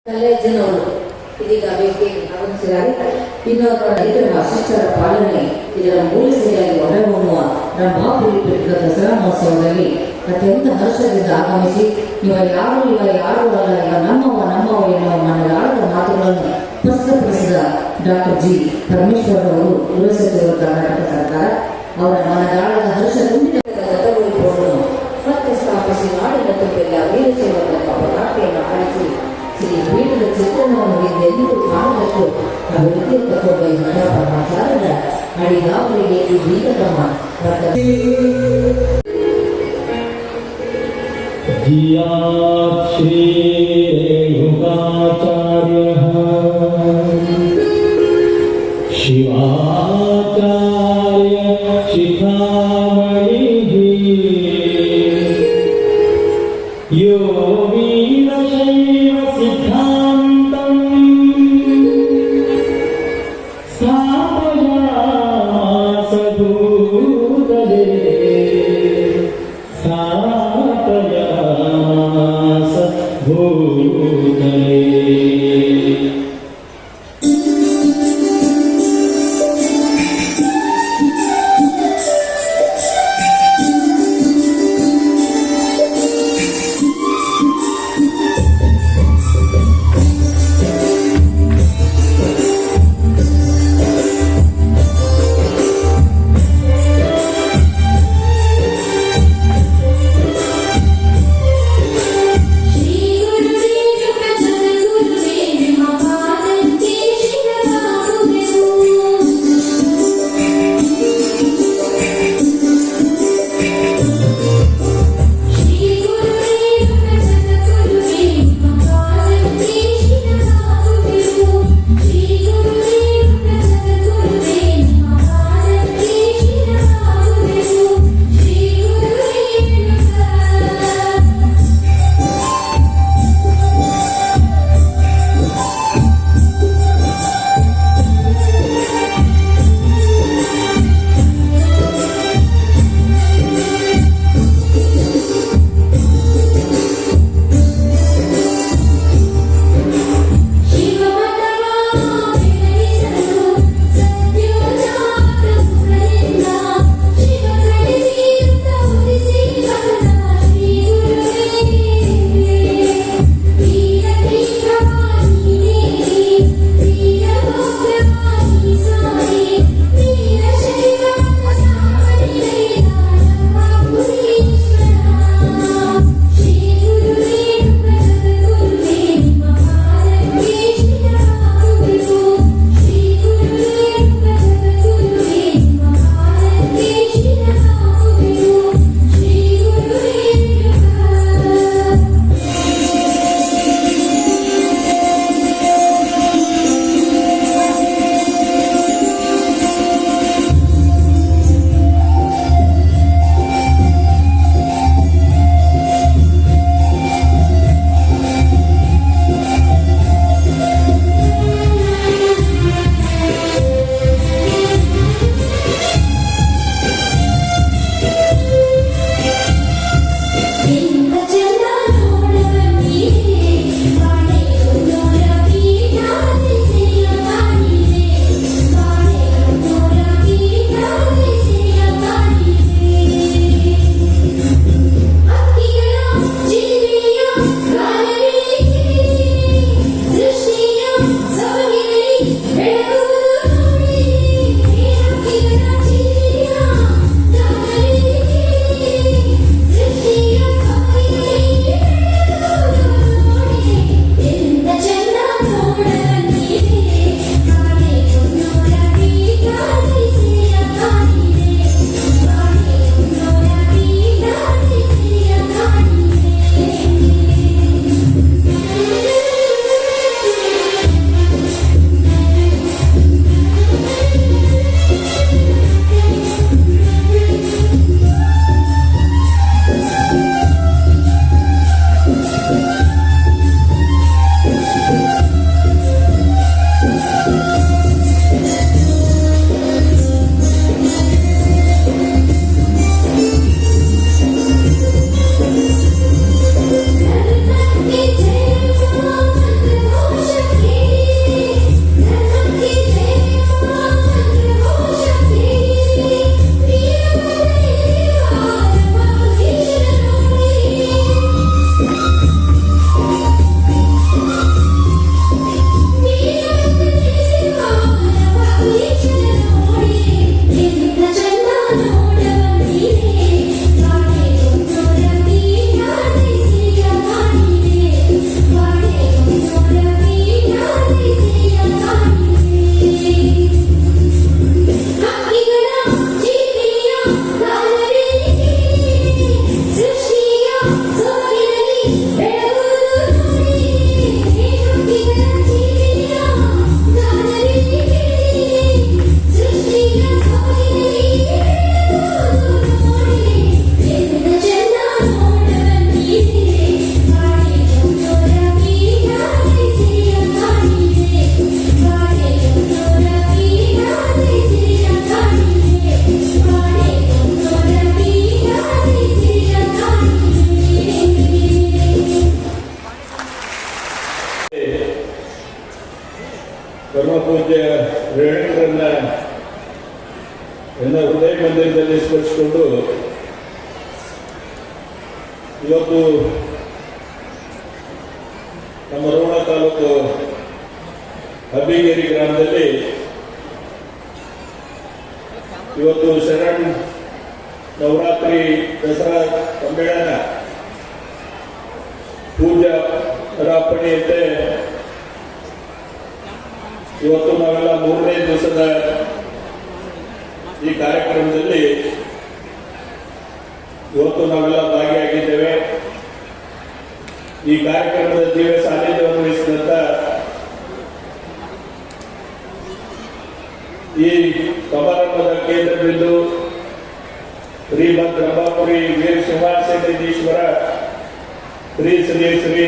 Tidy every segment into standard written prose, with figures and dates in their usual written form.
ಕಾಲೇಜಿನವರು ಇದೀಗ ವೇದಿಕೆಗೆ ಆಗಮಿಸಿದ್ದಾರೆ. ಇನ್ನೋರ್ವ ರೈತರ ಶಿಷ್ಟರ ಪಾಲನೆ ಇದರ ಮೂಲ ಸರಿಯಾಗಿ ಹೊರಹೊಮ್ಮುವ ನಮ್ಮ ಮಹಾಪುರಿ ಪೀಠದ ದಸರಾ ಮಹೋತ್ಸವದಲ್ಲಿ ಅತ್ಯಂತ ಹರ್ಷದಿಂದ ಆಗಮಿಸಿ ಇವ ಯಾರು ಅಲ್ಲ ಇವ ನಮ್ಮವ ಎನ್ನುವ ಮನದಾಳದ ಮಾತುಗಳನ್ನು ಸ್ಪಷ್ಟಪಡಿಸಿದ ಡಾಕ್ಟರ್ ಜಿ ಪರಮೇಶ್ವರ್ ಅವರು ಗೃಹ ಸಚಿವರು ಕರ್ನಾಟಕ ಸರ್ಕಾರ ಅವರ ಮನದಾಳದ ಹರ್ಷ ತುಂಬಿದ ಗತಗೊಳಿಸುವುದನ್ನು ಮತ್ತೆ ಸ್ಥಾಪಿಸಿ ನಾಡಿನ ತುಂಬೆಲ್ಲ ವೀರಶೈವರ ಪರಾಟೆಯನ್ನು ಆಡಿಸಿ ಶ್ರೀ ಪೀಠದ ಚಿತ್ರಣವನ್ನು ಹಿಂದೆಂದೂ ಕಾಣಬೇಕು ಅಭಿವೃದ್ಧಿಯ ತತ್ವದ ಪರಮಾಚಾರ್ಯರ ಅಡಿಗಾವಲಿಗೆ ಈ ದೀಪಕ್ರಮ ಶ್ರೀ ರೇಣುಕಾಚಾರ್ಯಃ ಶಿವಾಚಾರ್ಯ ಶಿಖಾಮಣಿಃ ಯೋ ವೀರಶೈವ ಸಿದ್ಧಾಂತಂ ಸ್ಥಾಪಯಾಮಾಸ ಭೂತಲೆ ಸ್ಥಾಪಯಾಮಾಸ ಭೂತಲೆ. ಶ್ರೀ ಗುರು ರೇಣುಕ ಪರಮ ಪೂಜ್ಯ ರೇಣುಕರನ್ನ ಎಲ್ಲ ಹೃದಯ ಮಂದಿರದಲ್ಲಿ ಸ್ಮರಿಸಿಕೊಂಡು ಇವತ್ತು ನಮ್ಮ ರೋಣ ತಾಲೂಕು ಅಬ್ಬಿಗೇರಿ ಗ್ರಾಮದಲ್ಲಿ ಇವತ್ತು ಶರಣ್ ನವರಾತ್ರಿ ದಸರಾ ಸಮ್ಮೇಳನ ಪೂಜಾ ರಾಪಣೆಯಂತೆ ಇವತ್ತು ನಾವೆಲ್ಲ 3ನೇ ದಿವಸದ ಈ ಕಾರ್ಯಕ್ರಮದಲ್ಲಿ ಇವತ್ತು ನಾವೆಲ್ಲ ಭಾಗಿಯಾಗಿದ್ದೇವೆ. ಈ ಕಾರ್ಯಕ್ರಮದ ದಿವ್ಯ ಸಾನ್ನಿಧ್ಯವನ್ನು ವಹಿಸಿದಂತ ಈ ಸಮಾರಂಭದ ಕೇಂದ್ರ ಬಿಂದು ಶ್ರೀಮದ್ ರಂಭಾಪುರಿ ವೀರ ಶ್ರೀನಿವಾಸೇಶ್ವರ ಶ್ರೀ ಶ್ರೀ ಶ್ರೀ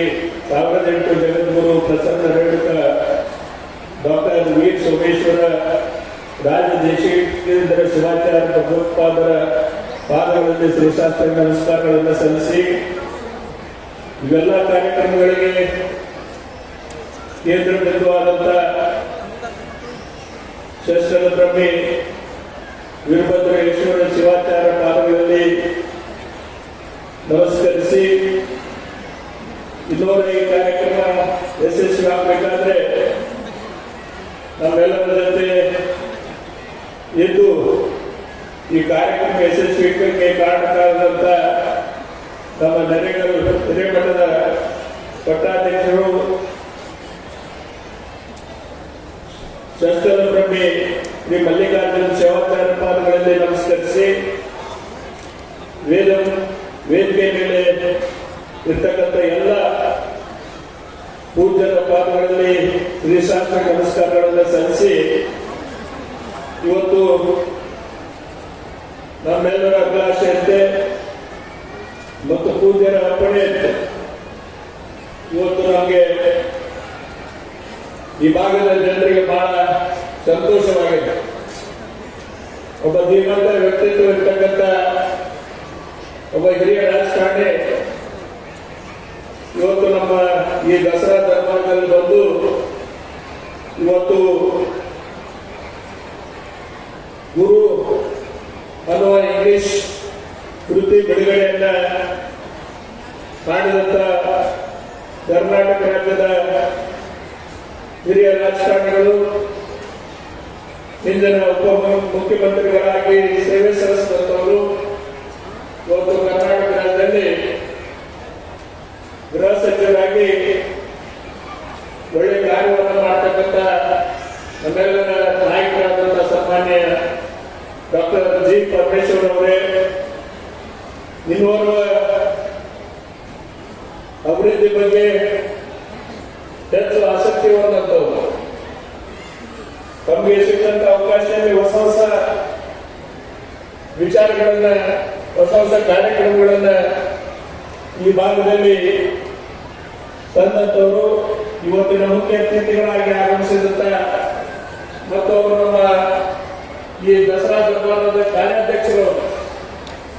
1008 ಜಗದ್ಗುರು ಪ್ರಸನ್ನ ರೇಣುಕ ಡಾಕ್ಟರ್ ವೀರ ಸೋಮೇಶ್ವರ ರಾಜದೇಶೀಕೇಂದ್ರ ಶಿವಾಚಾರ್ಯ ಭಗವತ್ಪಾದರ ಪಾದಗಳಲ್ಲಿ ಶ್ರೀಶಾಸ್ತ್ರ ನಮಸ್ಕಾರಗಳನ್ನು ಸಲ್ಲಿಸಿ ಇವೆಲ್ಲ ಕಾರ್ಯಕ್ರಮಗಳಿಗೆ ಕೇಂದ್ರ ಬಿಂದುವಾದಂಥ ಶಸ್ತ್ರ ಬ್ರಹ್ಮಿ ವೀರಭದ್ರೇಶ್ವರ ಶಿವಾಚಾರ್ಯ ಪಾದಗಳಲ್ಲಿ ನಮಸ್ಕರಿಸಿ ಇನ್ನೂರ ಈ ಕಾರ್ಯಕ್ರಮ ಯಶಸ್ವಿ ಆಗಬೇಕಾದ್ರೆ ನಮ್ಮೆಲ್ಲರ ಜೊತೆ ಎದ್ದು ಈ ಕಾರ್ಯಕ್ರಮ ಯಶಸ್ವಿಗೆ ಕಾರಣಕಾರದಂತ ನಮ್ಮ ಹಿರೇಮಠದ ಪಟ್ಟಾಧ್ಯಕ್ಷರು ಶಸ್ತ್ರ ಬ್ರಹ್ಮಿ ಶ್ರೀ ಮಲ್ಲಿಕಾರ್ಜುನ ಶಿವಾಚಾರ್ಯ ಪಾದಗಳಲ್ಲಿ ನಮಸ್ಕರಿಸಿ ವೇದಿಕೆ ಮೇಲೆ ಇರ್ತಕ್ಕಂಥ ಎಲ್ಲ ಪೂಜ್ಯರ ಪಾದಗಳಲ್ಲಿ ಶ್ರೀಶಾಸ್ತ್ರ ನಮಸ್ಕಾರಗಳನ್ನು ಸಲ್ಲಿಸಿ ಇವತ್ತು ನಮ್ಮೆಲ್ಲರ ಅಭಿಲಾಷೆಯಂತೆ ಮತ್ತು ಪೂಜ್ಯರ ಅರ್ಪಣೆಯಂತೆ ಇವತ್ತು ನಮಗೆ ಈ ಭಾಗದ ಜನರಿಗೆ ಬಹಳ ಸಂತೋಷವಾಗಿದೆ. ಒಬ್ಬ ಧೀಮಂತ ವ್ಯಕ್ತಿತ್ವ ಇರ್ತಕ್ಕಂಥ ಒಬ್ಬ ಹಿರಿಯ ರಾಜಕಾರಣಿ ಇವತ್ತು ನಮ್ಮ ಈ ದಸರಾ ದರ್ಬಾರ್ನಲ್ಲಿ ಬಂದು ಇವತ್ತು ಗುರು ಅನ್ನುವ ಇಂಗ್ಲಿಷ್ ಕೃತಿ ಬಿಡುಗಡೆಯನ್ನ ಮಾಡಿದಂತ ಕರ್ನಾಟಕ ರಾಜ್ಯದ ಹಿರಿಯ ರಾಜಕಾರಣಿಗಳು ಹಿಂದಿನ ಮುಖ್ಯಮಂತ್ರಿಗಳಾಗಿ ಸೇವೆ ಸಲ್ಲಿಸಿದಂತವರು ಇವತ್ತು ಕರ್ನಾಟಕ ರಾಜ್ಯದಲ್ಲಿ ಗೃಹ ಸಚಿವರಾಗಿ ಒಳ್ಳೆ ಕಾರ್ಯವನ್ನು ಮಾಡತಕ್ಕಂಥ ನಮ್ಮೆಲ್ಲರ ನಾಯಕರಾದಂತಹ ಸನ್ಮಾನ್ಯ ಡಾಕ್ಟರ್ ಜಿ ಪರಮೇಶ್ವರ್ ಅವರೇ, ಇನ್ನೋರ್ವ ಅಭಿವೃದ್ಧಿ ಬಗ್ಗೆ ಹೆಚ್ಚು ಆಸಕ್ತಿ ಹೊಂದಂತವರು, ತಮಗೆ ಸಿಕ್ಕಂತ ಅವಕಾಶದಲ್ಲಿ ಹೊಸ ಹೊಸ ವಿಚಾರಗಳನ್ನ ಹೊಸ ಹೊಸ ಕಾರ್ಯಕ್ರಮಗಳನ್ನ ಈ ಭಾಗದಲ್ಲಿ ತಂದಂತವರು ಇವತ್ತಿನ ಮುಖ್ಯ ಅತಿಥಿಗಳಾಗಿ ಆಗಮಿಸಿದಂತ ಮತ್ತು ಅವರು ನಮ್ಮ ಈ ದಸರಾ ದರ್ಬಾರದ ಕಾರ್ಯಾಧ್ಯಕ್ಷರು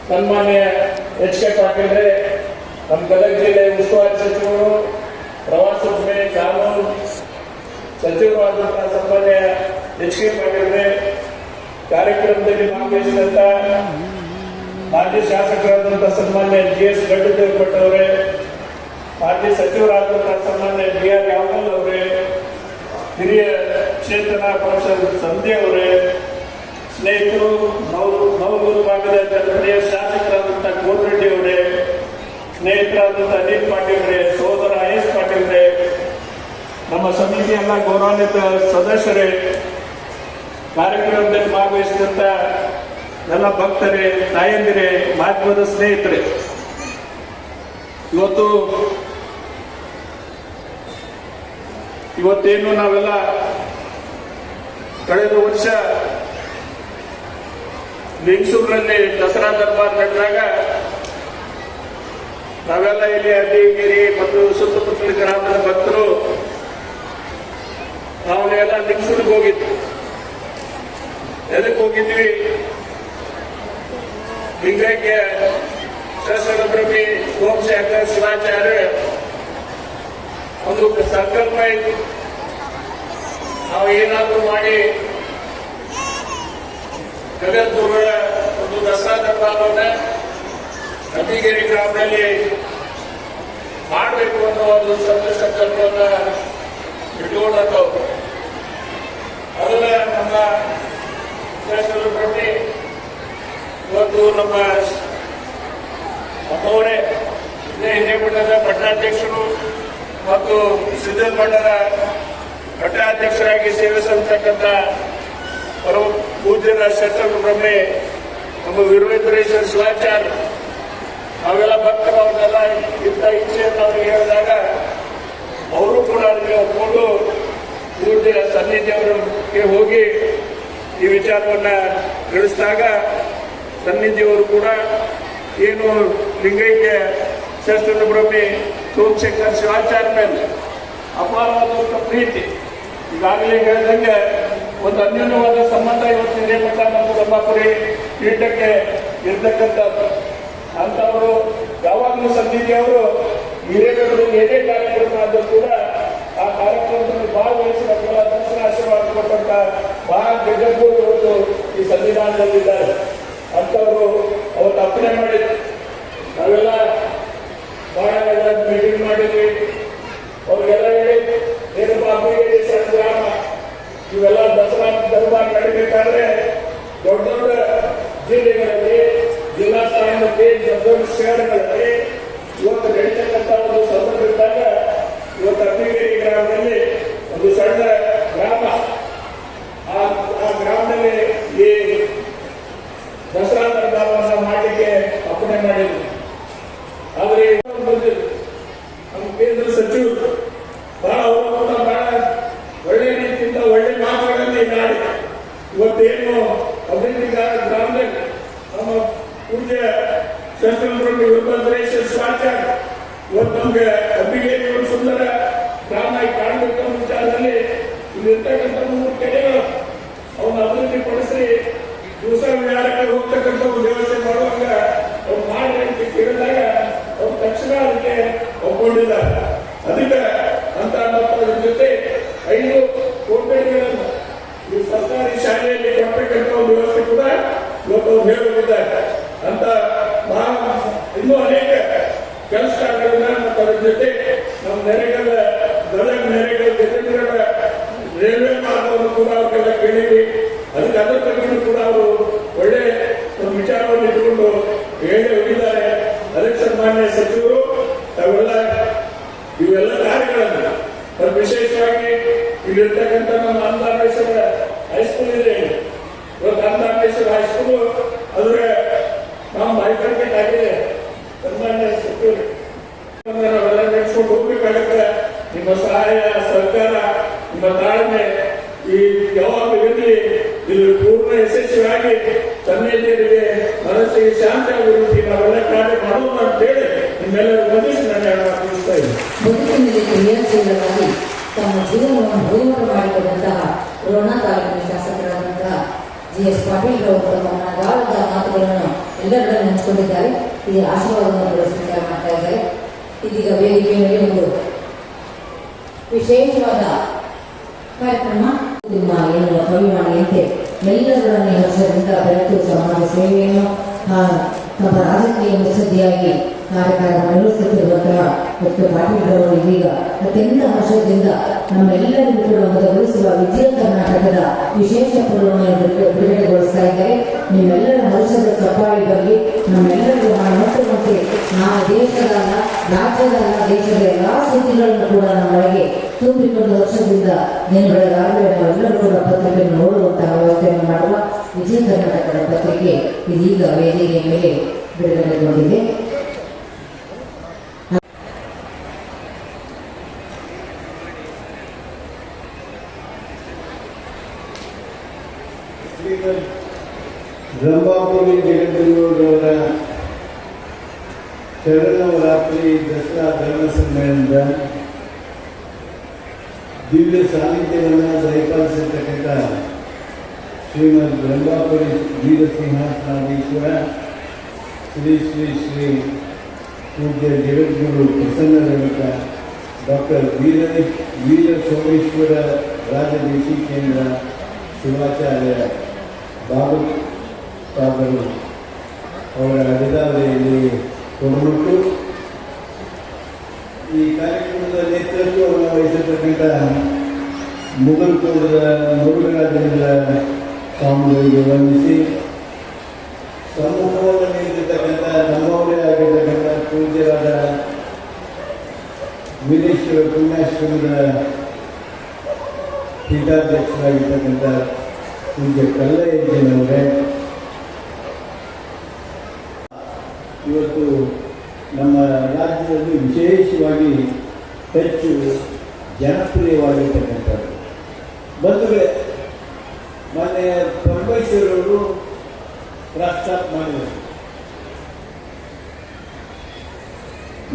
ಸನ್ಮಾನ್ಯ ಎಚ್.ಕೆ. ಪಾಟೀಲ್ರೆ, ನಮ್ಮ ಗದಗ ಜಿಲ್ಲೆ ಉಸ್ತುವಾರಿ ಸಚಿವರು, ಪ್ರವಾಸೋದ್ಯಮ ಕಾನೂನು ಸಚಿವರಾದಂತಹ ಸನ್ಮಾನ್ಯ ಎಚ್.ಕೆ. ಪಾಟೀಲ್ರೆ, ಕಾರ್ಯಕ್ರಮದಲ್ಲಿ ಭಾಗವಹಿಸಿದಂತ ಮಾಜಿ ಶಾಸಕರಾದಂತಹ ಸನ್ಮಾನ್ಯ ಜಿ.ಎಸ್. ಗಡ್ಡದೇವಪಟ್ಟ ಅವರೇ, ಮಾಜಿ ಸಚಿವರಾದಂತಹ ಸನ್ಮಾನ್ಯ ಬಿ.ಆರ್. ಯಾವಗಲ್ ಅವರೇ, ಹಿರಿಯ ಚೇತನ ಪ್ರೊಫೆಸರ್ ಸಂಧ್ಯಾ ಅವರೇ, ಸ್ನೇಹಿತರು ನವಲೂರು ಭಾಗದ ಜನಪ್ರಿಯ ಶಾಸಕರಾದಂತಹ ಕೋಟರೆಡ್ಡಿ ಅವರೇ, ಸ್ನೇಹಿತರಾದಂತಹ ಅನಿಲ್ ಪಾಟೀಲ್ ರೇ, ಸೋದರ ಐ.ಎಸ್. ಪಾಟೀಲ್ ರೇ, ನಮ್ಮ ಸಮಿತಿ ಎಲ್ಲ ಗೌರವಾನ್ವಿತ ಸದಸ್ಯರೇ, ಕಾರ್ಯಕ್ರಮದಲ್ಲಿ ಭಾಗವಹಿಸಿದಂತ ಎಲ್ಲ ಭಕ್ತರೇ, ತಾಯಂದಿರೇ, ಮಾಧ್ಯಮದ ಸ್ನೇಹಿತರೆ, ಇವತ್ತೇನು ನಾವೆಲ್ಲ ಕಳೆದ ವರ್ಷ ಲಿಂಗಸೂರಿನಲ್ಲಿ ದಸರಾ ದರ್ಬಾರ್ ನಡೆದಾಗ ನಾವೆಲ್ಲ ಇಲ್ಲಿ ಅಡ್ಡಿಗಿರಿ ಮತ್ತು ಸುತ್ತಮುತ್ತಲ ಗ್ರಾಮದ ಭಕ್ತರು ನಾವೆಲ್ಲ ಲಿಂಗಸೂರಿಗೆ ಹೋಗಿದ್ವಿ. ಎದಕ್ಕೆ ಹೋಗಿದ್ವಿ? ಲಿಂಗೈಕ್ಯ ಶಸ್ತ್ರ ಬ್ರಹ್ಮಿ ಸೋಮಶೇಖರ ಶಿವಾಚಾರ್ಯ ಒಂದು ಸಂಕಲ್ಪ ನಾವು ಏನಾದರೂ ಮಾಡಿ ಜಗದ್ಗುರುಗಳ ಒಂದು ದಸರಾ ದರ್ಬಾರವನ್ನ ನಂದಿಗೇರಿ ಗ್ರಾಮದಲ್ಲಿ ಮಾಡಬೇಕು ಅನ್ನೋ ಒಂದು ಸಂಕಲ್ಪವನ್ನ ಇಟ್ಕೊಂಡದ್ದು. ಅದನ್ನ ನಮ್ಮ ಪ್ರತಿ ಇವತ್ತು ನಮ್ಮ ನಮ್ಮವರೇ ಹಿಂದೆ ಮಠದ ಪಟ್ಟಾಧ್ಯಕ್ಷರು ಮತ್ತು ಸಿದ್ಧಲ್ ಮಠದ ಪಟ್ಟಾಧ್ಯಕ್ಷರಾಗಿ ಸೇವೆ ಸಲ್ಲಿಸತಕ್ಕಂಥ ಪರಮ ಪೂಜ್ಯರ ಶಸ್ತ್ರಬ್ರಹ್ಮೆ ನಮ್ಮ ವೀರಭದ್ರೇಶ್ವರ ಶಿವಾಚಾರ್ಯ ನಾವೆಲ್ಲ ಭಕ್ತರು ಅವ್ರನ್ನೆಲ್ಲ ಇಂಥ ಇಚ್ಛೆಯನ್ನು ಅವ್ರಿಗೆ ಹೇಳಿದಾಗ ಅವರು ಕೂಡ ಅದಕ್ಕೆ ಒಪ್ಪಿಕೊಂಡು ಪೂಜ್ಯ ಸನ್ನಿಧಿಯವರಿಗೆ ಹೋಗಿ ಈ ವಿಚಾರವನ್ನ ತಿಳಿಸಿದಾಗ ಸನ್ನಿಧಿಯವರು ಕೂಡ ಏನು ಲಿಂಗೈಕ್ಯ ಶಾಸ್ತ್ರದ ಬ್ರಹ್ಮೆ ಸೋಮಶೇಖರ್ ಶಿವಾಚಾರ್ಯ ಮೇಲೆ ಅಪಾರವಾದಂಥ ಪ್ರೀತಿ, ಈಗಾಗಲೇ ಹೇಳಿದಂಗೆ ಒಂದು ಅನ್ಯೋನ್ಯವಾದ ಸಂಬಂಧ ಇವತ್ತಿನ ಮಠ ನಮ್ಮ ರಂಭಾಪುರಿ ಪೀಠಕ್ಕೆ ಇರ್ತಕ್ಕಂಥದ್ದು. ಅಂತವರು ಯಾವಾಗಲೂ ಸನ್ನಿಧಿಯವರು ಹಿರಿಯರು ಏನೇ ಕಾರ್ಯಕ್ರಮ ಆದರೂ ಕೂಡ ಆ ಕಾರ್ಯಕ್ರಮದಲ್ಲಿ ಭಾಗವಹಿಸಿ ನಮ್ಮೆಲ್ಲ ದರ್ಶನ ಆಶೀರ್ವಾದ ಕೊಟ್ಟಂತ ಮಹಾ ಜಗದ್ಗುರು ಇವತ್ತು ಈ ಸಂವಿಧಾನದಲ್ಲಿದ್ದಾರೆ. ಅಂತವರು ಅವತ್ತು ಅರ್ಪಣೆ ಮಾಡಿದ್ರು. ನಾವೆಲ್ಲ ಬಹಳ ಮೀಟಿಂಗ್ ಮಾಡಿದ್ವಿ. ಅವ್ರಿಗೆಲ್ಲ ಹೇಳಿ ಏನಪ್ಪ ಅಬ್ಬಿಗೆ ಗ್ರಾಮ ಇವೆಲ್ಲ ದಸರಾ ದರ್ಬಾರ್ ನಡಿಬೇಕಾದ್ರೆ ದೊಡ್ಡ ದೊಡ್ಡ ಜಿಲ್ಲೆಗಳಲ್ಲಿ ಜಿಲ್ಲಾ ಸ್ಥಾನದಲ್ಲಿ ದೊಡ್ಡ ದೊಡ್ಡ ಶಹರಗಳಲ್ಲಿ ಇವತ್ತು ನಡೀತಕ್ಕಂಥ ಒಂದು ಸಂದರ್ಭ ಇದ್ದಾಗ ಇವತ್ತು ಅಬ್ಬಿಗೇರಿ ಗ್ರಾಮದಲ್ಲಿ ಒಂದು ಸಣ್ಣ ಗ್ರಾಮ, ಆ ಗ್ರಾಮದಲ್ಲಿ ಈ ದಸರಾ ದರ್ಬಾರವನ್ನು ಮಾಡಲಿಕ್ಕೆ ಅರ್ಪಣೆ ಮಾಡಿದ್ರು. ಆದರೆ ಬಂದಿದ್ರು ನಮ್ಮ ಕೇಂದ್ರ ಸಚಿವರು ಬಹಳ ಅವರು ಕೂಡ ಬಹಳ ಒಳ್ಳೆ ರೀತಿಯಿಂದ ಒಳ್ಳೆ ಮಾತುಗಳಲ್ಲಿ ನಾಡಿ ಇವತ್ತೇನು ಅಭಿವೃದ್ಧಿ ಗ್ರಾಮದಲ್ಲಿ ನಮ್ಮ ಪೂಜ್ಯ ಶಸ್ತ್ರಬ್ರಹ್ಮೆ ವೀರಭದ್ರೇಶ್ವರ ಶಿವಾಚಾರ್ಯ ಇವತ್ತು ನಮ್ಗೆ ಅಬ್ಬಿಗೇರಿ ಒಂದು ಸುಂದರ ಗ್ರಾಮ ಕಾಣಬೇಕು ವಿಚಾರದಲ್ಲಿ ಇಲ್ಲಿರ್ತಕ್ಕಂಥ 3 ಕೆರೆಗಳು ಅವನ್ನ ಅಭಿವೃದ್ಧಿ ಪಡಿಸಿ ದಿವಸ ವಿಹಾರಕ್ಕೆ ಹೋಗ್ತಕ್ಕಂಥ ಒಂದು ವ್ಯವಸ್ಥೆ ಮಾಡುವಾಗ ಅವ್ರು ಮಾಡಿ ಅಂತ ಕೇಳಿದಾಗ ಅವ್ರು ತಕ್ಷಣ ಅದಕ್ಕೆ ಒಪ್ಕೊಂಡಿದ್ದಾರೆ. ಅದಕ್ಕೆ ಅಂತ ಮಕ್ಕಳ ಜೊತೆ 5 ಕೋಟೆಗಳನ್ನು ಈ ಸರ್ಕಾರಿ ಶಾಲೆಯಲ್ಲಿ ಕೊಡ್ತಕ್ಕಂಥ ಒಂದು ವ್ಯವಸ್ಥೆ ಕೂಡ ಇವತ್ತು ಅವ್ರು ಹೇಳಿದ್ದಾರೆ. ಅಂತ ಇನ್ನೂ ಅನೇಕ ಕೆಲಸ ಕಾರ್ಯಗಳನ್ನ ಮತ್ತು ಅದರ ಜೊತೆ ನಮ್ಮ ನೆರೆಗಳ ಗದಗ ನೆರೆಗಳ ಗಜೇಂದ್ರಗಳ ರೈಲ್ವೆ ಮಾರ್ಗವನ್ನು ಕೂಡ ಅವ್ರಿಗೆಲ್ಲ ಕೇಳಿದ್ವಿ. ಅದಕ್ಕೆ ಅದರ ಬಗ್ಗೆ ಕೂಡ ಅವರು ಒಳ್ಳೆ ಒಂದು ವಿಚಾರವನ್ನು ಇಟ್ಟುಕೊಂಡು ಹೇಳಿ ಹೋಗಿದ್ದಾರೆ. ಅದಕ್ಕೆ ಸನ್ಮಾನ್ಯ ಸಚಿವರು ತಾವೆಲ್ಲ ಇವೆಲ್ಲ ಕಾರ್ಯಗಳನ್ನು ಅದು ವಿಶೇಷವಾಗಿ ಇಲ್ಲಿರ್ತಕ್ಕಂಥ ನಮ್ಮ ಅನ್ನದಾನೇಶ್ವರ ಹೈಸ್ಕೂಲ್ ಇದೆ. ಇವತ್ತು ಅನ್ನದಾನೇಶ್ವರ ಹೈಸ್ಕೂಲ್ ಅದರ ನಾವು ಬೈಫರ್ಕೆಟ್ ಆಗಿದೆ. ಸನ್ಮಾನ್ಯ ಸಚಿವರು ನಾವೆಲ್ಲ ನಡೆಸ್ಕೊಂಡು ಹೋಗ್ಬೇಕಾಗತ್ತೆ. ನಿಮ್ಮ ಸಹಾಯ ಸರ್ಕಾರ ನಿಮ್ಮ ತಾಳ್ಮೆ ಈ ಯಾವಾಗ ಇರಲಿ, ಇದು ಪೂರ್ಣ ಯಶಸ್ವಿಯಾಗಿ ಸನ್ನಿಧಿಯರಿಗೆ ಮನಸ್ಸಿಗೆ ಶಾಂತಿ ಆಗುವಂತೆ ನಾವೆಲ್ಲ ಕಾರ್ಯ ಮಾಡೋಣ ಅಂತೇಳಿ ನಿಮ್ಮೆಲ್ಲರೂ ಬಂದಿಸಿ ನಾನು ತಿಳಿಸ್ತಾ ಇದ್ದೀನಿ. ಬದುಕಿನಲ್ಲಿ ಕ್ರಿಯಾಶೀಲರಾಗಿ ತಮ್ಮ ಜೀವನವನ್ನು ಹೂಡಿಕೆ ಮಾಡಿಕೊಂಡಂತಹ ರೋಣ ತಾಲೂಕಿನ ಶಾಸಕರಾದಂತಹ ಜಿ.ಎಸ್. ಪಾಟೀಲ್ ಅವರು ತಮ್ಮ ಮನದಾಳದ ಮಾತುಗಳನ್ನು ಎಲ್ಲರನ್ನು ಹಂಚಿಕೊಂಡಿದ್ದಾರೆ. ಈ ಆಶೀರ್ವಾದವನ್ನು ಸ್ವೀಕಾರ ಮಾಡ್ತಾ ಇದ್ದಾರೆ. ಇದೀಗ ವೇದಿಕೆ ಮೇಲೆ ಒಂದು ವಿಶೇಷವಾದ ಕಾರ್ಯಕ್ರಮ ನಿಮ್ಮ ಎನ್ನುವ ಕವಿವಾಣಿಯಂತೆ ಎಲ್ಲರನ್ನು ವರ್ಷದಿಂದ ಬೆರೆತು ಸಮಾಜ ಸೇವೆಯನ್ನು ತಮ್ಮ ರಾಜಕೀಯ ಮುತ್ಸದ್ದಿಯಾಗಿ ಕಾರ್ಯಕ್ರಮ ನಿರ್ವಹಿಸುತ್ತಿರುವಂತಹ ಡಾಕ್ಟರ್ ಪಾಟೀಲ್ ಅವರು ಇದೀಗ ಅತ್ಯಂತ ಹರ್ಷದಿಂದ ನಮ್ಮೆಲ್ಲರಿಗೂ ಕೂಡ ಮೊದಲುಗೊಳಿಸುವ ವಿಜಯ ಕರ್ನಾಟಕದ ವಿಶೇಷ ಪುರವನ್ನು ಬಿಡುಗಡೆಗೊಳಿಸ್ತಾ ಇದ್ದಾರೆ. ನಿಮ್ಮೆಲ್ಲರ ಹರ್ಷದ ಚಪ್ಪಾಳಿ ಬಗ್ಗೆ ನಮ್ಮೆಲ್ಲರಿಗೂ ಮುಟ್ಟುವಂತೆ ನಾವು ದೇಶದಲ್ಲ, ರಾಜ್ಯದಲ್ಲ, ದೇಶದ ಎಲ್ಲಾ ಸುದ್ದಿಗಳನ್ನು ಕೂಡ ನಮ್ಮೊಳಗೆ ತುಂಬಿಕೊಂಡು ವರ್ಷದಿಂದ ದಿನಗಳಾಗಲೇ ನಾವೆಲ್ಲರೂ ಕೂಡ ಪತ್ರಿಕೆಯನ್ನು ನೋಡುವಂತಹ ವ್ಯವಸ್ಥೆಯನ್ನು ಮಾಡುವ ವಿಜಯ ಕರ್ನಾಟಕದ ಪತ್ರಿಕೆ ಇದೀಗ ವೇದಿಕೆಯ ಮೇಲೆ ಬಿಡುಗಡೆಗೊಂಡಿದೆ. ರಂಭಾಪುರಿ ಜಗದ್ಗುರುರವರ ಶರನ್ನವರಾತ್ರಿ ದಸರಾ ಧರ್ಮ ಸಮ್ಮೇಳನದ ದಿವ್ಯ ಸಾನ್ನಿಧ್ಯವನ್ನು ದಯಪಾಲಿಸಿರ್ತಕ್ಕಂಥ ಶ್ರೀಮದ್ ರಂಭಾಪುರಿ ವೀರಸಿಂಹಾಸನಾಧೀಶ್ವರ ಶ್ರೀ ಶ್ರೀ ಪೂಜ್ಯ ಜಗದ್ಗುರು ಪ್ರಸನ್ನರಂತ ಡಾಕ್ಟರ್ ವೀರನಿಷ್ಠ ವೀರ ಸೋಮೇಶ್ವರ ರಾಜದೇಶಿ ಕೇಂದ್ರ ಶಿವಾಚಾರ್ಯ ಬಾಬು ಸಾಗರು ಅವರ ಅಡಿದಾವರಿಯಲ್ಲಿ ಕೊಡಮಟ್ಟು ಈ ಕಾರ್ಯಕ್ರಮದ ನೇತೃತ್ವವನ್ನು ವಹಿಸಿರ್ತಕ್ಕಂಥ ಮುಗಲ್ಕೋಟದ ಮುರುಘರಾಜೇಂದ್ರ ಸ್ವಾಮಿಗಳಿಗೆ ವಂದಿಸಿ ಸಮೂಹವನ್ನು ನೀಡಿರ್ತಕ್ಕಂಥ ನಮ್ಮವರೇ ಆಗಿರ್ತಕ್ಕಂಥ ಪೂಜ್ಯರಾದ ವೀರೇಶ್ವರ ಪುಣ್ಯಾಶ್ರಮದ ಪೀಠಾಧ್ಯಕ್ಷರಾಗಿರ್ತಕ್ಕಂಥ ಪೂಜ್ಯ ಕಲ್ಲಯ್ಯನವರೇ, ಇವತ್ತು ನಮ್ಮ ರಾಜ್ಯದಲ್ಲಿ ವಿಶೇಷವಾಗಿ ಹೆಚ್ಚು ಜನಪ್ರಿಯವಾಗಿರ್ತಕ್ಕಂಥದ್ದು. ಬಂಧುಗಳೇ, ಮೊನ್ನೆ ಪರಮೇಶ್ವರವರು ಪ್ರಸ್ತಾಪ ಮಾಡಿದರು,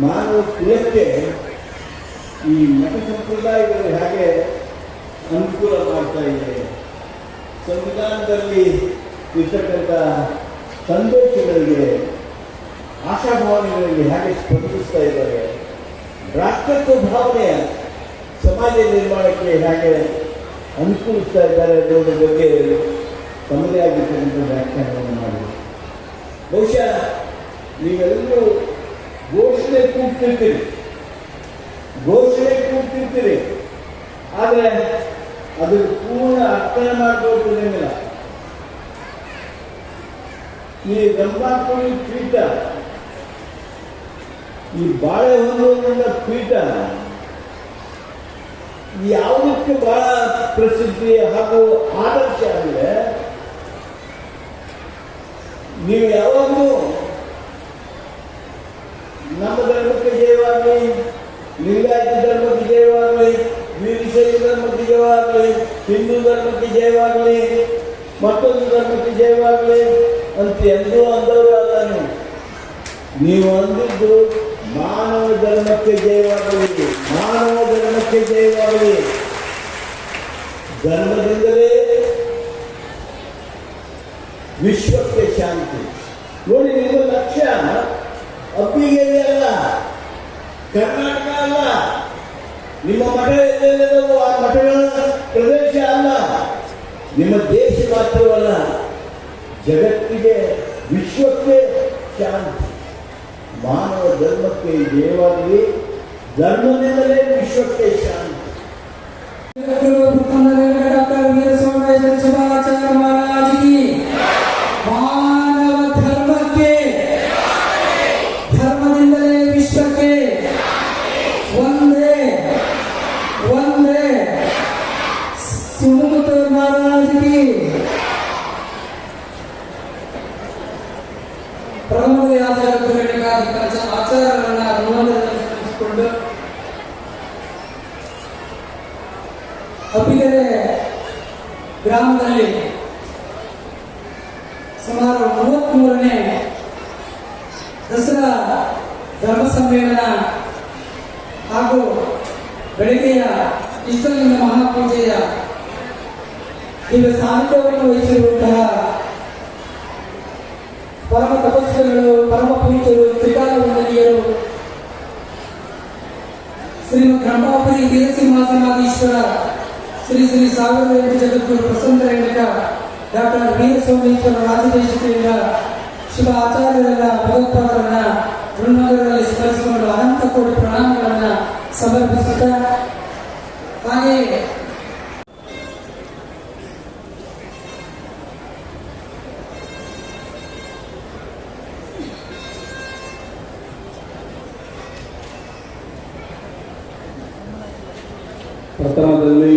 ಮಾನವ ಕುಲಕ್ಕೆ ಈ ಮತ ಸಂಪ್ರದಾಯಗಳು ಹೇಗೆ ಅನುಕೂಲ ಮಾಡ್ತಾ ಇದೆ, ಸಂವಿಧಾನದಲ್ಲಿ ಇರ್ತಕ್ಕಂಥ ಸಂದೇಶಗಳಿಗೆ ಆಶಾಭಾವನೆಗಳಿಗೆ ಹೇಗೆ ಸ್ಪಂದಿಸ್ತಾ ಇದ್ದಾರೆ, ಭ್ರಾತೃತ್ವ ಭಾವನೆಯ ಸಮಾಜ ನಿರ್ಮಾಣಕ್ಕೆ ಹೇಗೆ ಅನುಕೂಲಿಸ್ತಾ ಇದ್ದಾರೆ ಅನ್ನೋದ್ರ ಬಗ್ಗೆ ತಮ್ಮದೇ ಆಗಿರ್ತಕ್ಕಂಥ ವ್ಯಾಖ್ಯಾನವನ್ನು ಮಾಡಿದರು. ಬಹುಶಃ ನೀವೆಲ್ಲರೂ ಘೋಷಣೆ ಕೂಗ್ತಿರ್ತೀರಿ, ಆದರೆ ಅದು ಪೂರ್ಣ ಅರ್ಥನೆ ಮಾಡ್ಕೊಳ್ತಿಲ್ಲ. ಈ ರಂಭಾಪುರಿ ಪೀಠ, ಈ ಬಾಳೆಹೊನ್ನೂರಿನ ಪೀಠ ಯಾವುದಕ್ಕೆ ಬಹಳ ಪ್ರಸಿದ್ಧಿ ಹಾಗೂ ಆದರ್ಶ ಆಗಿದೆ. ನೀವು ಯಾವಾಗಲೂ ನಮ್ಮ ಧರ್ಮಕ್ಕೆ ಜಯವಾಗಲಿ, ಲಿಂಗಾಯತ ಧರ್ಮಕ್ಕೆ ಜಯವಾಗಲಿ, ವೀರಶೈವ ಧರ್ಮಕ್ಕೆ ಜಯವಾಗಲಿ, ಹಿಂದೂ ಧರ್ಮಕ್ಕೆ ಜಯವಾಗಲಿ, ಮತ್ತೊಂದು ಧರ್ಮಕ್ಕೆ ಜಯವಾಗಲಿ ಅಂತ ಎಂದೂ ಅಂದವರು ಅಲ್ಲ. ನೀವು ಅಂದಿದ್ದು ಮಾನವ ಧರ್ಮಕ್ಕೆ ಜಯವಾಗಲಿ, ಮಾನವ ಧರ್ಮಕ್ಕೆ ಜಯವಾಗಲಿ. ಧರ್ಮದಿಂದಲೇ ವಿಶ್ವಕ್ಕೆ ಶಾಂತಿ. ನೋಡಿ, ನಿಮ್ಮ ಲಕ್ಷ್ಯ ಅಬ್ಬಿಗೇರಿ ಅಲ್ಲ, ಕರ್ನಾಟಕ ಅಲ್ಲ, ನಿಮ್ಮ ಮಠ ಎಲ್ಲೆಲ್ಲದವು ಆ ಮಠಗಳ ಪ್ರದೇಶ ಅಲ್ಲ, ನಿಮ್ಮ ದೇಶ ಮಾತ್ರವಲ್ಲ, ಜಗತ್ತಿಗೆ ವಿಶ್ವಕ್ಕೆ ಶಾಂತಿ. ಮಾನವ ಧರ್ಮಕ್ಕೆ ಜಯವಾಗಲಿ, ಧರ್ಮದಿಂದಲೇ ವಿಶ್ವಕ್ಕೆ ಶಾಂತಿ. ಡಾಕ್ಟರ್ ವೀರಸ್ವಾಮಿ ಶಿವಾಚಾರ್ಯ ಮಹಾರಾಜರಿಗೆ ಮಾನವ ಧರ್ಮಕ್ಕೆ, ಧರ್ಮದಿಂದಲೇ ವಿಶ್ವಕ್ಕೆ ಒಂದೇ ಒಂದೇ. ಸುಮುಖ ಮಹಾರಾಜರಿಗೆ ಪ್ರಮುಖವಾದ ಆಚಾರಗಳನ್ನ ಅನುಮೋದಿಸಿಕೊಂಡು ಅಬ್ಬಿಗೆರೆ ಗ್ರಾಮದಲ್ಲಿ ಸುಮಾರು 33ನೇ ದಸರಾ ಧರ್ಮ ಸಮ್ಮೇಳನ ಹಾಗೂ ಬೆಳಗ್ಗೆಯ ಇಷ್ಟಲಿಂಗ ಮಹಾಪೂಜೆಯ ಈಗ ಸಾನ್ನಿಧ್ಯವನ್ನು ವಹಿಸಿರುವಂತಹ ಪರಮ ತಪಸ್ವಿಗಳು, ಪರಮ ಪೂಜ್ಯರು, ತ್ರಿಕಾಲ ವಂದನೀಯರು, ಶ್ರೀಮದ್ ರಂಭಾಪುರಿ ವೀರಸಿಂಹಾಸನಾಧೀಶ್ವರ ಶ್ರೀ ಶ್ರೀ ಸಾವಿರದ ಜಗದ್ಗುರು ಪ್ರಸನ್ನರೇಣಕ ಡಾಕ್ಟರ್ ವೀರಸೋಮೇಶ್ವರ ರಾಜದೇಶಿಕರಿಂದ ಶಿವ ಆಚಾರ್ಯರೆಲ್ಲ ಭಗವತ್ಪಾದರನ್ನ ವೃಂದಗಳಲ್ಲಿ ಸ್ಮರಿಸಿಕೊಂಡು ಅನಂತ ಕೋಟಿ ಪ್ರಣಾಮಗಳನ್ನು ಸಮರ್ಪಿಸುತ್ತಾ, ಹಾಗೆಯೇ ಪ್ರಥಮದಲ್ಲಿ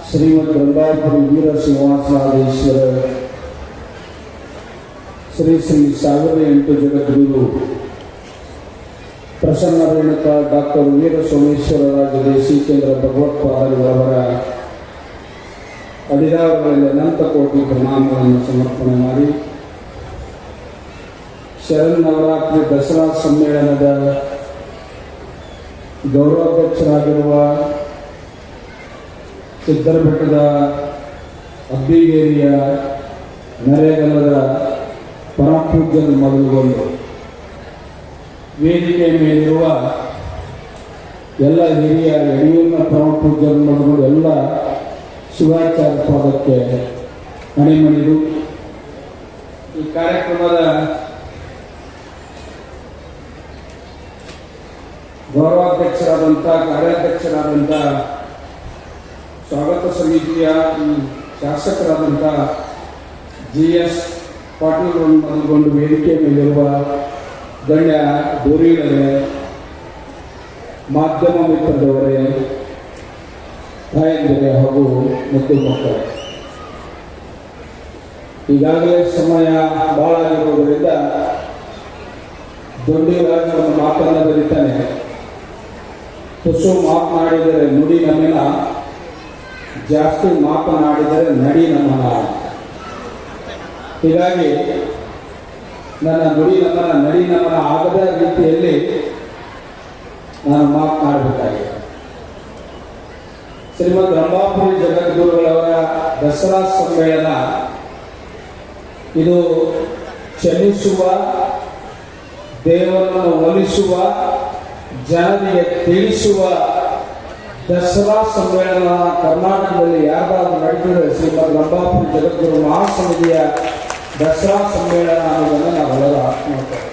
ಶ್ರೀಮದ್ ರಂಭಾಪುರಿ ವೀರ ಶ್ರೀನಿವಾಸನಾಥೇಶ್ವರ ಶ್ರೀ ಶ್ರೀ 1008 ಜಗದ್ಗುರು ಪ್ರಸನ್ನ ರೇಣುಕ ಡಾಕ್ಟರ್ ವೀರ ಸೋಮೇಶ್ವರ ರಾಜದೇಶಿ ಕೇಂದ್ರ ಭಗವತ್ಪಾದರವರ ಅಡಿದಾರಗಳಲ್ಲಿ ಅನಂತ ಕೋಟಿ ಪ್ರಣಾಮಗಳನ್ನು ಸಮರ್ಪಣೆ ಮಾಡಿ, ಶರನ್ನವರಾತ್ರಿ ದಸರಾ ಸಮ್ಮೇಳನದ ಗೌರವಾಧ್ಯಕ್ಷರಾಗಿರುವ ಸಿದ್ದರಬೆಟ್ಟದ ಅಬ್ಬಿಗೇರಿಯ ನರೇಗಲದ ಪರಮಪೂಜ್ಯರು ಮೊದಲುಗೊಂಡು ವೇದಿಕೆ ಮೇಲಿರುವ ಎಲ್ಲ ಹಿರಿಯ ಯಡಿಯೂರಿನ ಪರಮ ಪೂಜ್ಯರು ಮೊದಲು ಎಲ್ಲ ಶಿವಾಚಾರ್ಯ ಪಾದಕ್ಕೆ ಮಣಿಮಣಿದು ಈ ಕಾರ್ಯಕ್ರಮದ ಗೌರವಾಧ್ಯಕ್ಷರಾದಂಥ ಕಾರ್ಯಾಧ್ಯಕ್ಷರಾದಂಥ ಸ್ವಾಗತ ಸಮಿತಿಯ ಶಾಸಕರಾದಂಥ GS ಪಾಟೀಲ್ ಮೊದಲುಗೊಂಡು ವೇದಿಕೆ ಮೇಲಿರುವ ಗಣ್ಯ ಧುರೀಣರೇ, ಮಾಧ್ಯಮ ಮಿತ್ರದವರೇ, ತಾಯಂದಿರೇ ಹಾಗೂ ಮುದ್ದು ಮಕ್ಕಳೇ, ಈಗಾಗಲೇ ಸಮಯ ಬಹಳ ಆಗಿರುವುದರಿಂದ ದೊಡ್ಡವರಾಗಿ ಒಂದು ಮಾತನ್ನು ಬರೀತಾನೆ. ತುಸು ಮಾತನಾಡಿದರೆ ನುಡಿ ನಮನ, ಜಾಸ್ತಿ ಮಾತನಾಡಿದರೆ ನಡಿ ನಮನ. ಹೀಗಾಗಿ ನನ್ನ ನುಡಿ ನಮನ ನಡಿ ನಮನ ಆಗದ ರೀತಿಯಲ್ಲಿ ನಾನು ಮಾತನಾಡಬೇಕಾಗಿದೆ. ಶ್ರೀಮದ್ ರಂಭಾಪುರಿ ಜಗದ್ಗುರುಗಳವರ ದಸರಾ ಸಮ್ಮೇಳನ ಇದು ಚಲಿಸುವ, ದೇವರನ್ನು ಒಲಿಸುವ, ಜನರಿಗೆ ತಿಳಿಸುವ ದಸರಾ ಸಮ್ಮೇಳನ ಕರ್ನಾಟಕದಲ್ಲಿ ಯಾರಾದರೂ ನಡೆದಿದೆ ಶ್ರೀಮದ್ ರಂಭಾಪುರಿ ಜಗದ್ಗುರು ಮಹಾಸಮಿತಿಯ ದಸರಾ ಸಮ್ಮೇಳನ ಅನ್ನೋದನ್ನು ನಾವು ಎಲ್ಲರೂ ಮಾಡ್ತೇವೆ.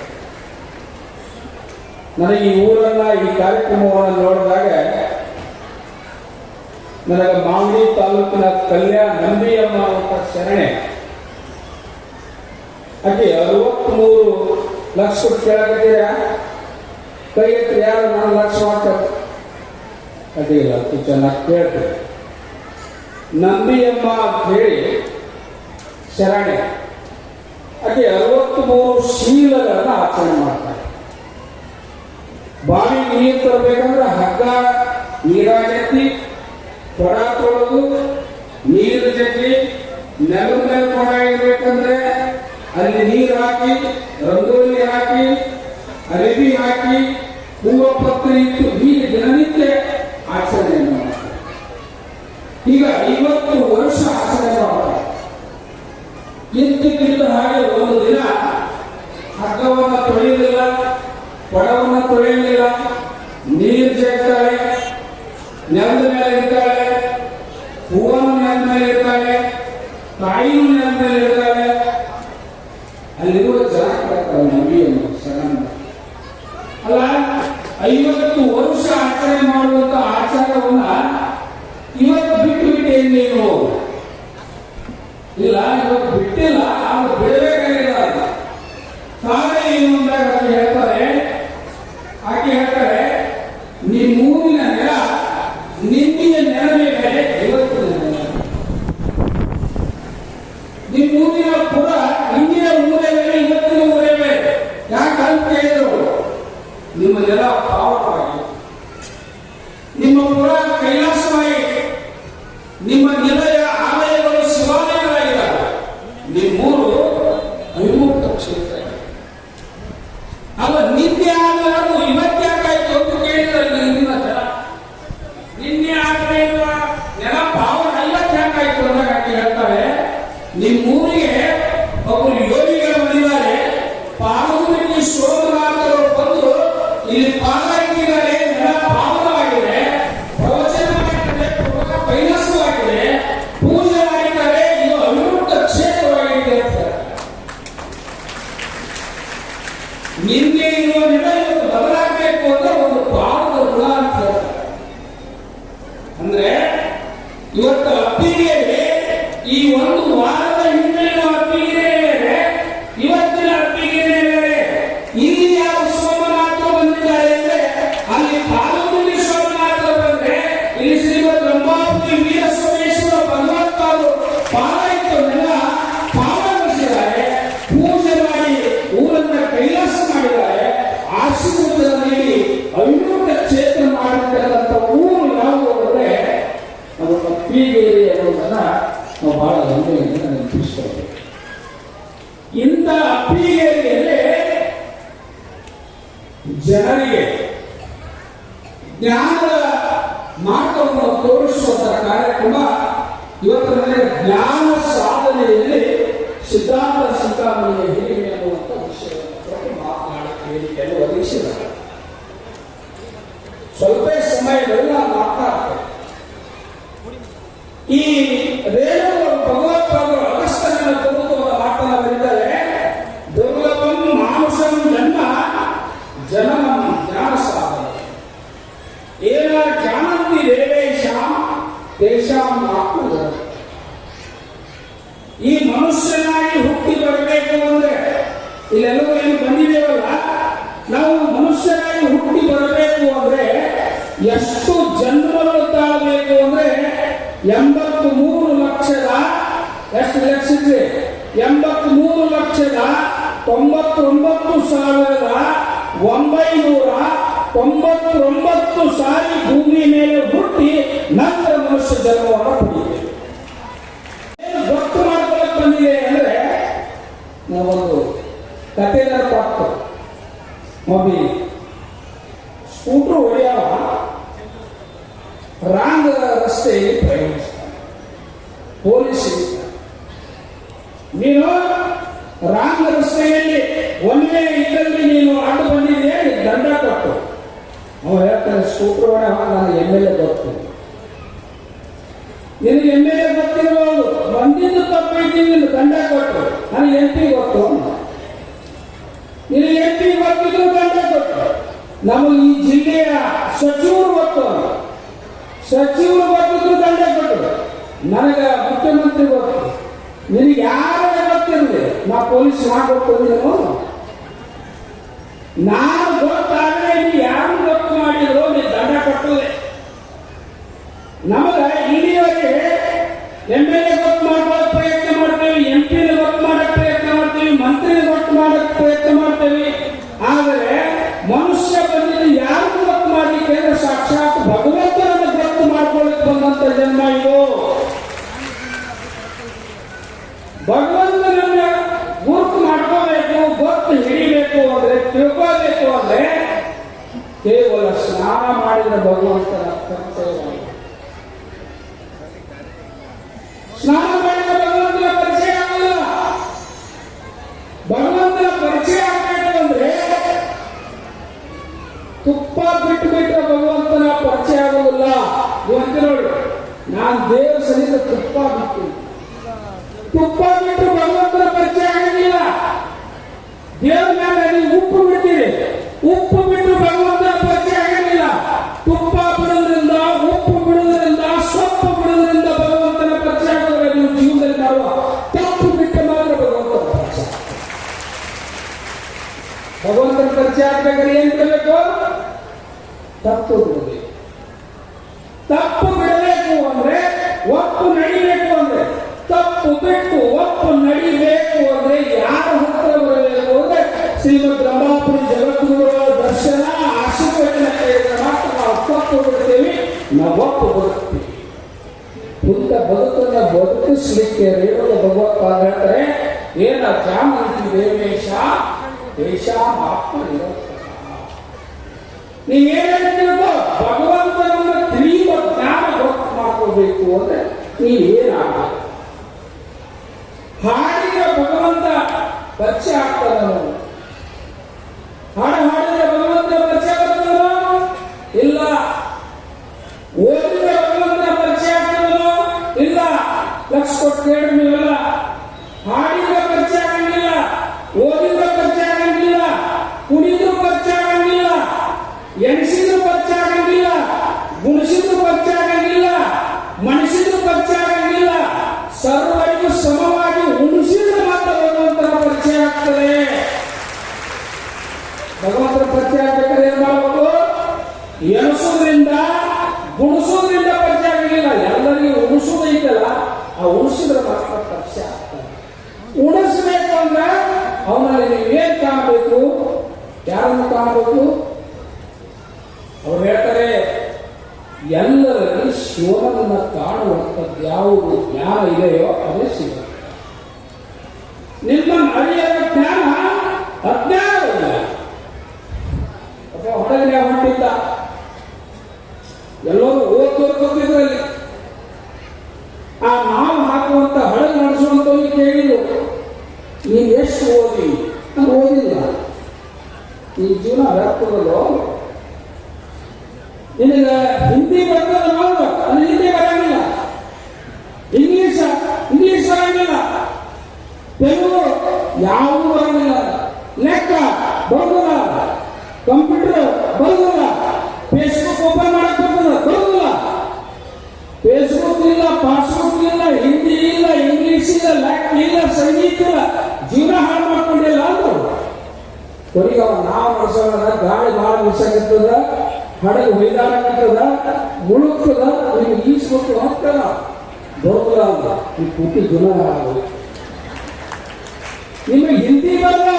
ನನಗೆ ಈ ಊರನ್ನ ಈ ಕಾರ್ಯಕ್ರಮವನ್ನು ನೋಡಿದಾಗ ನನಗೆ ಮಾಗಡಿ ತಾಲೂಕಿನ ಕಲ್ಯಾಣ ನಂಬಿಯಮ್ಮ ಅಂತ ಶರಣೆ, ಆಕೆ 63 ಲಕ್ಷ ಕೇಳಕತ್ತೀರ, ಕೈ ಎತ್ತಿ ಯಾರು 4 ಲಕ್ಷ ಮಾಡ್ತಾರೆ ಅಡ್ಡಿಲ್ಲ, ಅಷ್ಟು ಚೆನ್ನಾಗಿ ಕೇಳ್ತೇವೆ. ನಂಬಿಯಮ್ಮ ಅಂತ ಹೇಳಿ ಶರಣೆ, ಆಕೆ 63 ಶೀಲಗಳನ್ನು ಆಚರಣೆ ಮಾಡ್ತಾರೆ. ಬಾವಿ ನೀರು ತರಬೇಕಂದ್ರೆ ಹಗ್ಗ ನೀರಾಗೆತ್ತಿ ಕೊಡ ತೊಳೆದು ನೀರು ಜಗ್ಗಿ ನೆಲದ ಮೇಲೆ ಕೊಡ ಇರ್ಬೇಕಂದ್ರೆ ಅಲ್ಲಿ ನೀರು ಹಾಕಿ, ರಂಗೋಲಿ ಹಾಕಿ, ಅರಿವಿ ಹಾಕಿ, ಹೂವ ಪತ್ರಿ ಇಟ್ಟು ಹೀಗೆ ದಿನನಿತ್ಯ ಆಚರಣೆಯನ್ನು ಮಾಡ್ತಾರೆ. ಈಗ 50 ವರ್ಷ ಆಚರಣೆ ಮಾಡ್ತಾರೆ. ಇದ್ದಕ್ಕಿದ್ದ ಹಾಗೆ ಒಂದು ದಿನ ಹಗ್ಗವನ್ನು ತೊಳೆಯಲಿಲ್ಲ, ಕೊಡವನ್ನು ತೊಳೆಯಲಿಲ್ಲ, ನೀರು ಜಗ್ತಾಳೆ, ನೆಲದ ಮೇಲೆ ಇರ್ತಾಳೆ, ಹೂವನ್ನು ನೆಲದ ಮೇಲೆ ಇರ್ತಾಳೆ, ತಾಯಿಯೂ ನೆಲದ ಮೇಲೆ ಇರ್ತಾಳೆ. ಅಲ್ಲಿರುವ ಜನ ಕೇಳ್ತಾರೆ ನಂಬಿಯನ್ನು ಶರಣ. ಅಲ್ಲ, 50 ವರ್ಷ ಆಚರಣೆ ಮಾಡುವಂತ ಆಚಾರವನ್ನ ಇವತ್ತು ಬಿಟ್ಟು ಬಿಟ್ಟೇನು ನೀನು? ಇಲ್ಲ, ಇವತ್ತು ಬಿಟ್ಟಿಲ್ಲ, ಅದು ಬಿಡಬೇಕಾಗಿಲ್ಲ. ಕಾರಣ ಏನು ಅಂದಾಗ ಹೇಳ್ತಾರೆ, ಆಕೆ ಹೇಳ್ತಾರೆ, ನಿಮ್ಮೂರಿನ ನೆಲ ನಿನ್ನೆಯ ನೆಲವೇ ಬೇರೆ, ಇವತ್ತಿನ ನೆಲ. ನಿಮ್ಮೂರಿನ ಪುರ ಹಿಂದಿನ ಊರೇ ಬೇರೆ, ಇವತ್ತಿನ ಊರೇ ಬೇರೆ. ಯಾಕೆ ಅಂತ ಕೇಳಿದ್ರು, ನಿಮ್ಮ ನೆಲ ಪಾವನವಾಗಿ, ನಿಮ್ಮ ಪುರ ಕೈಲಾಸವಾಗಿ, ನಿಮ್ಮ ನಿಲಯ ಆಲಯಗಳು ಶಿವಾಲಯಗಳಾಗಿದ್ದಾವೆ. ನಿಮ್ಮೂರು ಅವಿಮುಕ್ತ ಕ್ಷೇತ್ರ. ಅವ ನಿನ್ನೆ ಆಗಲಾರು ಇವತ್ತು ಯಾಕಾಯ್ತು ಅಂತ ಕೇಳಿದ್ರೆ ಹಿಂದಿನ ಜನ, ನಿನ್ನೆ ಆಗಲೇ ಇರುವ ನೆಲ ಪಾವನ ಇವತ್ತು ಯಾಕಾಯ್ತು ಅಂದಾಗ ಆಕೆ ಹೇಳ್ತಾರೆ, ನಿಮ್ಮೂರಿಗೆ ಒಬ್ಬರು ಯೋಗಿಗಳು ಬಂದಿದ್ದಾರೆ, ಪಾಲ್ಗುಣಿ ಸೋಮನಾಥರು ಬಂದು ಇಲ್ಲಿ ಪಾದ ಇಟ್ಟಿದ್ದಾರೆ, ನೆಲ ಪಾವನವಾಗಿದೆ, ಪ್ರವಚನ ಮಾಡಿದ್ದಾರೆ, ಕೈಲಾಸವಾಗಿದೆ, ಪೂಜೆ ಮಾಡಿದ್ದಾರೆ, ಇದು ಅವಿಮುಕ್ತ ಕ್ಷೇತ್ರವಾಗಿದೆ ಅಂತ. ನಿನ್ನೆ ಇರುವ ನೆಲ ಇವತ್ತು ಬದಲಾಗಬೇಕು ಅಂದ್ರೆ ಒಂದು ಪಾವನ ಗುಣ ಅಂತ ಹೇಳ್ತಾರೆ. ಅಂದ್ರೆ ಇವತ್ತು ಅಪ್ಪಿಗೆ ಈ ಒಂದು ವಾರದ ಹಿಂದಿನ ಅಪ್ಪಿಗೆ ಬೇರೆ, ಇವತ್ತಿನ ಅಪ್ಪಿಗೆ ಬೇರೆ. ಇಲ್ಲಿ ಯಾವ ಸೋಮನಾಥರು ಬಂದಿದ್ದಾರೆ ಅಂದ್ರೆ ಅಲ್ಲಿ ಪಾಲ್ಗುಣಿ ಸೋಮನಾಥರು ಬಂದ್ರೆ ಇಲ್ಲಿ ಶ್ರೀಮದ್ ರಂಭಾಪುರಿ ವೀರ ಸೋಮೇಶ್ವರ ಭಗವಂತರು ಪಾಲನೆಲ್ಲ ಪಾವನಿಸಿದ್ದಾರೆ, ಪೂಜೆ ಮಾಡಿ ಊರನ್ನ ಕೈಲಾಸ ಮಾಡಿದ್ದಾರೆ, ಆಶೀರ್ವಾದ ನೀಡಿ ಅವಿಮುಕ್ತ ಕ್ಷೇತ್ರ ಮಾಡಿರ್ತಕ್ಕಂಥ ಊರು ಯಾವುದು ಅಂದ್ರೆ ಅದು ಅಪ್ಪಿಗೇರಿ ಅನ್ನೋದನ್ನ ನಾವು ಬಹಳ ಹೆಮ್ಮೆಯಿಂದ ನೆನಪಿಸ್ಕೊಳ್ಬೇಕು. ಇಂಥ ಅಪ್ಪಿಗೇರಿಯಲ್ಲಿ ಜನರಿಗೆ ಜ್ಞಾನದ ಮಾರ್ಗವನ್ನು ತೋರಿಸುವಂತಹ ಕಾರ್ಯಕ್ರಮ ಇವತ್ತಿನ ಜ್ಞಾನ ಸಾಧನೆಯಲ್ಲಿ ಸಿದ್ಧಾಂತ ಸಿದ್ಧಾಂತದ ಹಿರಿಮೆ ಅನ್ನುವಂಥ ವಿಷಯವನ್ನು ಮಾತನಾಡಕ್ಕೆ ವೇದಿಕೆಯನ್ನು ಒದಗಿಸಿದ್ದಾರೆ. ಸ್ವಲ್ಪ ಸಮಯದಲ್ಲಿ ನಾವು ಮಾತಾಡ್ತೇವೆ. ಈ ರೇಣು ಭಗವತ್ಪಾದರು ಅಗಸ್ತ್ಯನ ಕುರಿತು ಮಾತನ್ನ ಬರೀತಾರೆ. ದುರ್ಲಭಂ ಮಾನುಷಂ ಜನ್ಮ ಜನನಂ ಜ್ಞಾನ ಸಾಧನ ಏನ ಜಾನಂತಿ ದೇವೇಶಾಂ ತೇಷಾಂ ಆತ್ಮಜ. ಈ ಮನುಷ್ಯನಾಗಿ ಹುಟ್ಟಿ ಬರಬೇಕು ಅಂದ್ರೆ ಇಲ್ಲೆಲ್ಲವೂ ಏನು ಬಂದಿದ್ದೇವಲ್ಲ, ನಾವು ಮನುಷ್ಯನಾಗಿ ಹುಟ್ಟಿ ಬರಬೇಕು ಅಂದ್ರೆ ಎಷ್ಟು ಜನ್ಮಗಳು ತಾಳಬೇಕು ಅಂದ್ರೆ 83 ಲಕ್ಷದ ಎಷ್ಟು ಲಕ್ಷ ಇದೆ? 83,99,999 ಸಾರಿ ಭೂಮಿ ಮೇಲೆ ಹುಟ್ಟಿ ನಂತರ ಮನುಷ್ಯ ಜನ್ಮವನ್ನು ಪಡೆಯುತ್ತೇವೆ. ಏನು ಗೊತ್ತು ಮಾಡ್ಕೊಳ್ಳಕ್ಕೆ ಬಂದಿದೆ ಅಂದ್ರೆ ನಾವೊಂದು ಕತೆ ನೆನಪಾಗ್ತ. ಒಬ್ಬಿ ಸ್ಕೂಟ್ರು ಹೊಡೆಯವ ರಾಂಗ್ ರಸ್ತೆಯಲ್ಲಿ ಪ್ರಯಾಣಿಸ್ತಾನೆ. ಪೊಲೀಸ್ ನೀನು ರಾಂಗ್ ರಸ್ತೆಯಲ್ಲಿ ಒಂದೇ ಇದ್ದಲ್ಲಿ ನೀನು ಅಡ್ಡು ಬಂದಿದೆಯಾ, ದಂಡ ಕೊಟ್ಟು. ಅವ್ರು ಹೇಳ್ತಾರೆ ಸ್ಕೂಟ್ರ್ ಹೊಡೆಯವ ನಾನು MLA ಗೊತ್ತು. ನಿನಗೆ MLA ಗೊತ್ತಿರಬಹುದು, ಬಂದಿದ್ದು ತಪ್ಪಿದ್ದೀನಿ, ದಂಡ ಕೊಟ್ಟು. ನನಗೆ MP ಗೊತ್ತು, ನಿನಗೆ MP ಗೊತ್ತಿದ್ರು ದಂಡ ಕೊಟ್ಟು. ನಮಗೆ ಈ ಜಿಲ್ಲೆಯ ಸಚಿವರು ಗೊತ್ತು, ಸಚಿವರು ಗೊತ್ತಿದ್ರು ದಂಡ ಕೊಟ್ಟು. ನನಗೆ ಮುಖ್ಯಮಂತ್ರಿ ಗೊತ್ತು, ನಿನಗೆ ಯಾರು ಗೊತ್ತಿರಲಿ, ನಾ ಪೊಲೀಸ್ ಮಾಡ್ಕೊಟ್ಟು. ನೀನು ನಾನು ಗೊತ್ತಾದ್ರೆ ನೀವು ಯಾರು ಗೊತ್ತು ಮಾಡಿದ್ರು ನೀವು ದಂಡ ಕೊಟ್ಟದೆ. ನಮಗ ಇಲ್ಲಿಯವರೆಗೆ MLA ಗೊತ್ತು ಮಾಡ್ಕೊಳ್ಳೋಕೆ ಪ್ರಯತ್ನ ಮಾಡ್ತೇವೆ, MP ಗೊತ್ತು ಮಾಡಕ್ಕೆ ಪ್ರಯತ್ನ ಮಾಡ್ತೀವಿ, ಮಂತ್ರಿ ಗೊತ್ತು ಮಾಡಕ್ಕೆ ಪ್ರಯತ್ನ ಮಾಡ್ತೇವೆ. ಆದರೆ ಮನುಷ್ಯ ಬಂದಿದ್ದು ಯಾರು ಗೊತ್ತು ಮಾಡಲಿಕ್ಕೆ ಅಂದ್ರೆ ಸಾಕ್ಷಾತ್ ಭಗವಂತನನ್ನು ಗೊತ್ತು ಮಾಡ್ಕೊಳ್ಳಿಕ್ಕೆ ಬಂದಂತ ಜನ್ಮ ಇದು. ಭಗವಂತನನ್ನ ಗುರುತು ಮಾಡ್ಕೋಬೇಕು, ಗೊತ್ತು ಹಿಡಿಬೇಕು ಅಂದ್ರೆ, ತಿಳ್ಕೋಬೇಕು ಅಂದ್ರೆ ಕೇವಲ ಸ್ನಾನ ಮಾಡಿದ ಭಗವಂತನ ಕರ್ತವ್ಯ. ಸ್ನಾನ ಮಾಡಿದ ಭಗವಂತನ ಪರಿಚಯ ಆಗಲ್ಲ. ಭಗವಂತನ ಪರಿಚಯ ಆಗಬೇಕು ಅಂದ್ರೆ ತುಪ್ಪ ಬಿಟ್ಟು ಬಿಟ್ಟರೆ ಭಗವಂತನ ಪರಿಚಯ ಆಗೋದಿಲ್ಲ. ಇವತ್ತು ನೋಡಿ, ನಾನು ದೇವರ ಸಹಿತ ತುಪ್ಪ ಬಿಟ್ಟು ಭಗವಂತನ ಪರಿಚಯ ಆಗಿಲ್ಲ. ದೇವರ ಮೇಲೆ ನೀವು ಉಪ್ಪು ಬಿಡ್ತೀರಿ, ಉಪ್ಪು ಬಿಟ್ಟು ಭಗವಂತನ ಪರಿಚಯ ಆಗಿಲ್ಲ. ತುಪ್ಪ ಬಿಡೋದ್ರಿಂದ, ಉಪ್ಪು ಬಿಡೋದ್ರಿಂದ, ಸೊಪ್ಪು ಬಿಡೋದ್ರಿಂದ ಭಗವಂತನ ಪರಿಚಯ ಆಗೋದ್ರೆ ನೀವು ಜೀವನದಲ್ಲಿ ಮಾಡುವ ತಪ್ಪು ಬಿಟ್ಟು ಮಾತ್ರ ಭಗವಂತನ ಪರಿಚಯ. ಭಗವಂತನ ಪರಿಚಯ ಆಗ್ಬೇಕಾದ್ರೆ ಏನ್ ಬಿಡಬೇಕು? ತಪ್ಪು ಬಿಡಬೇಕು. ತಪ್ಪು ಬಿಡಬೇಕು ಅಂದ್ರೆ, ಒಪ್ಪು ನಡಿಬೇಕು ಅಂದ್ರೆ, ತಪ್ಪು ಬಿಟ್ಟು ಒಪ್ಪು ನಡಿಬೇಕು ಅಂದ್ರೆ ಯಾರ ಹತ್ರ ಬರಬೇಕು ಅಂದ್ರೆ ಶ್ರೀಮದ್ ರಂಭಾಪುರಿ ಜಗದ್ಗುರುಗಳ ದರ್ಶನ ಆಶೀರ್ವಚನ ಕೇಳಿದ್ರೆ ಮಾತ್ರ ನಾವು ತಪ್ಪು ಬಿಡ್ತೇವೆ, ನಾವು ಒಪ್ಪು ಬದುಕ್ತೀವಿ. ಮುಂದ ಬದುಕನ್ನ ಬದುಕಿಸ್ಲಿಕ್ಕೆ ರೇಣುಕ ಭಗವತ್ಪಾದ ಹೇಳ್ತಾರೆ, ಏನ ಜಾಮಂತಿ ದೇವೇಶ ದೇಶ ಆತ್ಮ ನಿರಂತರ. ನೀವೇನ್ ಹೇಳ್ತೀರೋ ಭಗವಂತನನ್ನ ತಿಳಿಯುವ ಜ್ಞಾನ ಗೊತ್ತು ಮಾಡ್ಕೋಬೇಕು ಅಂದ್ರೆ ನೀವೇನಾಗಬೇಕು. ಹಾಡಿದ ಭಗವಂತ ಪರಿಚಯ ಆಗ್ತದೋ? ಹಾಡು ಹಾಡಿದ ಭಗವಂತ ಪರಿಚಯ ಆಗ್ತದೋ? ಇಲ್ಲ. ಓದಿದ ಭಗವಂತ ಪರಿಚಯ ಆಗ್ತದೋ? ಇಲ್ಲ. ಲಕ್ಷ ಕೊಟ್ಟು ಕೇಳಿ ನೀವೆಲ್ಲ. ಹಾಡಿದ ಪರಿಚಯ ಆಗಂಗಿಲ್ಲ, ಓದಿದ ಪರಿಚಯ ಆಗಂಗಿಲ್ಲ, ಕುಣಿದ್ರು ಪರಿಚಯ ಆಗಂಗಿಲ್ಲ, ಎಣಿಸಿದ್ರು ಪರಿಚಯ ಆಗಂಗಿಲ್ಲ, ಗುಣಿಸಿದ್ರು ಪರಿಚಯ ಆಗಂಗಿಲ್ಲ, ಮಣಿಸಿದ್ರು ಪರಿಚಯ ಆಗಂಗಿಲ್ಲ. ಸರ್ವರಿಗೂ ಸಮವಾಗಿ ಉಣಿಸಿದ್ರೆ ಮಾತ್ರ ಭಗವಂತನ ಪರಿಚಯ ಆಗ್ತದೆ. ಭಗವಂತನ ಪರಿಚಯ ಆಗ್ಬೇಕಾದ್ರೆ ಏನ್ ಮಾಡಬೇಕು? ಎಣಿಸೋದ್ರಿಂದ, ಗುಣಿಸೋದ್ರಿಂದ ಪರಿಚಯ ಆಗಲಿಲ್ಲ. ಎಲ್ಲರಿಗೂ ಉಣಿಸೋದೈತಲ್ಲ, ಆ ಉಣಿಸಿದ್ರೆ ಮಾತ್ರ ಪರಿಚಯ ಆಗ್ತದೆ. ಉಣಿಸ್ಬೇಕು ಅಂದ್ರೆ ಅವನಲ್ಲಿ ನೀವೇನ್ ಕಾಣಬೇಕು? ಯಾರನ್ನು ಕಾಣಬೇಕು? ಅವ್ರು ಹೇಳ್ತಾರೆ, ಎಲ್ಲರಲ್ಲಿ ಶಿವನನ್ನ ಕಾಣುವಂಥದ್ದು ಯಾವುದು ಜ್ಞಾನ ಇದೆಯೋ ಅದೇ ಶಿವ. ನಿಮ್ಮ ಅರಿಯದ ಜ್ಞಾನ ಅಜ್ಞಾನವಿಲ್ಲ. ಹೊರಗಡೆ ಹೊಂಟಿದ್ದ ಎಲ್ಲರೂ ಓದ್ತಿದ್ರಲ್ಲಿ ಆ ನಾವು ಹಾಕುವಂತ ಹಳಗೆ ನಡೆಸುವಂತವ್ರಿಗೆ ಕೇಳಿದ್ರು, ನೀನು ಎಷ್ಟು ಓದಿ? ನಾನು ಓದಿಲ್ಲ. ಈ ಜೀವನ ವ್ಯಾಪ್ತದಲ್ಲೋ ನಿನಗೆ ಹಿಂದಿ ಬರ್ತದೆ ನೋಡು, ಅದು ಹಿಂದಿ ಬರಂಗಿಲ್ಲ. ಇಂಗ್ಲಿಷ್ ಬರಂಗಿಲ್ಲ, ತೆಲುಗು ಯಾವುದು ಬರಂಗಿಲ್ಲ, ಲೆಕ್ಕ ಬರೋದಿಲ್ಲ, ಕಂಪ್ಯೂಟರ್ ಬರೋದಿಲ್ಲ, ಫೇಸ್ಬುಕ್ ಓಪನ್ ಮಾಡಕ್ ಬರೋದಿಲ್ಲ. ಫೇಸ್ಬುಕ್ ಇಲ್ಲ, ಪಾಸ್ಬುಕ್ ಇಲ್ಲ, ಹಿಂದಿ ಇಲ್ಲ, ಇಂಗ್ಲಿಷ್ ಇಲ್ಲ, ಲೆಕ್ಕ ಇಲ್ಲ, ಸಂಗೀತ ಇಲ್ಲ, ಜೀವನ ಹಾಳು ಮಾಡ್ಕೊಂಡಿಲ್ಲ ಅಂದ್ರು. ಕೊನೆಗೆ ನಾವು ನಡೆಸೋಣ, ಗಾಳಿ ಭಾಳ ಬಿಸಾಕತ್ತದ, ಹಡಗು ಹೊಯ್ದಾಡಕತ್ತದ, ಮುಳುಗ್ತದ, ನಿಮ್ಗೆ ಈಸ್ಕೊಟ್ಟು ಹೋಗ್ತದ, ಬರೋದಿಲ್ಲ ಅಂತ ಈ ಪುಟ್ಟಿ ಜನ ನಿಮಗೆ ಹಿಂದಿ ಬರಲ್ಲ,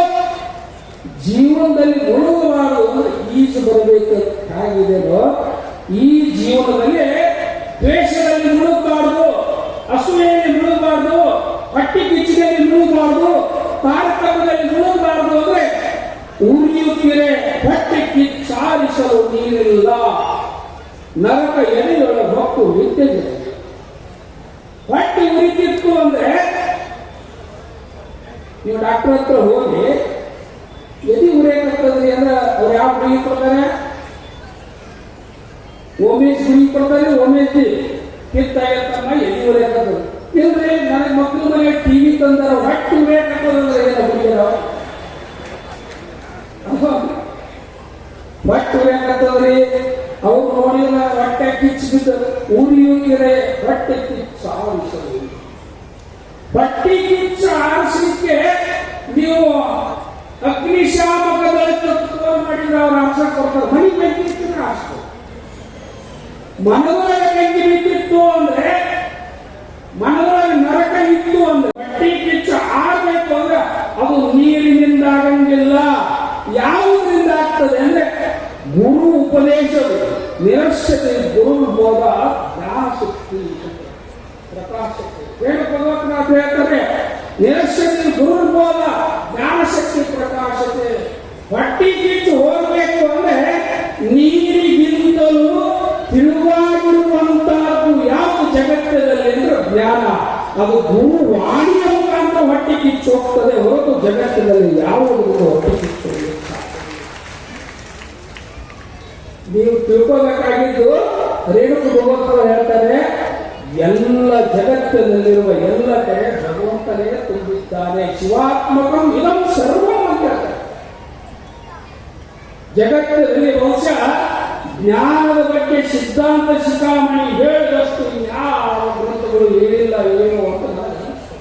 ಜೀವನದಲ್ಲಿ ಮುಳುಗಬಾರದು ಅಂದ್ರೆ ಈಜು ಬರಬೇಕು. ಹೇಗಿದೆಯೋ ಈ ಜೀವನದಲ್ಲಿ ದ್ವೇಷದಲ್ಲಿ ಮುಳುಗಬಾರ್ದು, ಅಸೂಯೆಯಲ್ಲಿ ಮುಳುಗಬಾರ್ದು, ಹೊಟ್ಟಿ ಕಿಚ್ಚಿನಲ್ಲಿ ಮುಳುಗಬಾರ್ದು, ತಾರತಮ್ಯದಲ್ಲಿ ಮುಳುಗಬಾರ್ದು. ಅಂದ್ರೆ ಉರಿಯುತ್ತಿರೆ ಹೊಟ್ಟೆ ಕಿಚ್ಚಾರಿಸಲು ನೀರಿಲ್ಲ, ನರಕ ಎಲೆಯೊಳ ಹೊಕ್ಕು ನಿಂತಿದೆ. ಹೊಟ್ಟೆ ಉರಿತಿತ್ತು ಅಂದ್ರೆ ನೀವು ಡಾಕ್ಟರ್ ಹತ್ರ ಹೋಗಿ ಎದಿ ಉರಿಯಾಕತ್ತದ್ರಿ ಅಂದ್ರೆ ಅವ್ರು ಯಾವ ಗುಳಿಗೆ ಕೊಡ್ತಾರೆ? ಓಮೇಶ್ ಗುಳಿಗೆ ಕೊಡ್ತಾರೆ. ಓಮೇಶ್ ಕಿತ್ತಾಗತ್ತಮ್ಮ ಎದಿ ಉರಿಯಾಕತ್ತದ. ಇಲ್ರಿ ನನಗೆ ಮಕ್ಕಳ ಮನೆ ಟಿವಿ ತಂದಾರ, ಹೊಟ್ಟೆ ಉರಿಯಾಕತ್ತದಂದ್ರೆ ಏನ ಹುಡುಗಿರ ಹೊಟ್ಟೆ ಉರಿಯಾಕತ್ತದ್ರಿ, ಅವ್ರು ನೋಡಿಲ್ಲ, ಹೊಟ್ಟೆ ಕಿಚ್ಚು ಬಿದ್ದ ಉರಿಯುತ್ತಿರೆ ಹೊಟ್ಟೆ ಕಿಚ್ಚು ಆರಿಸಲು. ಹೊಟ್ಟೆ ಕಿಚ್ಚು ಆರಿಸಲಿಕ್ಕೆ ನೀವು ಅಗ್ನಿಶಾಮಕ ದಳ ಮಾಡಿದ್ರೆ ಅವ್ರು ಆರ್ಸ ಕೊಡ್ತಾರೆ. ಮನಿ ಬೆಂಕಿ ಇತ್ತು ಆರಿಸ್ತಾರೆ. ಮನದೊಳಗೆ ಬೆಂಕಿ ಬಿದ್ದಿತ್ತು ಅಂದ್ರೆ, ಮನದೊಳಗೆ ನರಕ ಇತ್ತು ಅಂದ್ರೆ, ಹೊಟ್ಟೆ ಕಿಚ್ಚು ಆರ್ಬೇಕು ಅಂದ್ರೆ ಅದು ನೀರಿನಿಂದ ಆಗಂಗಿಲ್ಲ. ಯಾವುದರಿಂದ ಆಗ್ತದೆ ಅಂದ್ರೆ ಗುರು ಉಪದೇಶವು, ನಿರಶ್ಯತೆ ಗುರು ಬೋಧ, ಜ್ಞಾನಶಕ್ತಿ, ಪ್ರಕಾಶಕ್ತಿ. ಭಗವತ್ನಾಥ್ ಹೇಳ್ತಾರೆ, ನಿರಶ್ಯತೆ ಗುರು ಬೋಧ, ಜ್ಞಾನಶಕ್ತಿ, ಪ್ರಕಾಶತೆ. ಹೊಟ್ಟಿ ಕಿಚ್ಚು ಹೋಗಬೇಕು ಅಂದ್ರೆ ನೀರಿಗಿಂತಲೂ ತಿರುವಾಗಿರುವಂತಹದ್ದು ಯಾವ ಜಗತ್ತದಲ್ಲಿ ಅಂದ್ರೆ ಜ್ಞಾನ. ಅದು ಗುರು ವಾಣಿಯ ಮುಖಾಂತರ ಹೊಟ್ಟಿ ಕಿಚ್ಚು ಹೋಗ್ತದೆ ಹೊರತು ಜಗತ್ತಿನಲ್ಲಿ ಯಾವುದೂ ಹೊಟ್ಟೆ ಕಿಚ್ಚು. ನೀವು ತಿಳ್ಕೋಬೇಕಾಗಿದ್ದು ರೇಣುಕು ಭಗವಂತರು ಹೇಳ್ತಾರೆ, ಎಲ್ಲ ಜಗತ್ತಿನಲ್ಲಿರುವ ಎಲ್ಲ ಕಡೆ ಭಗವಂತನೇ ತುಂಬಿದ್ದಾನೆ. ಶಿವಾತ್ಮಕಂ ಇದಂ ಸರ್ವಂ ಅಂತ ಹೇಳ್ತಾರೆ. ಜಗತ್ತಿನಲ್ಲಿ ಬಹುಶಃ ಜ್ಞಾನದ ಬಗ್ಗೆ ಸಿದ್ಧಾಂತ ಶಿಖಾಮಣಿ ಹೇಳಿದಷ್ಟು ಯಾವ ಗ್ರಂಥಗಳು ಹೇಳಿಲ್ಲ ಏನು ಅಂತ ನನಗೆ ಅನಿಸ್ತದೆ.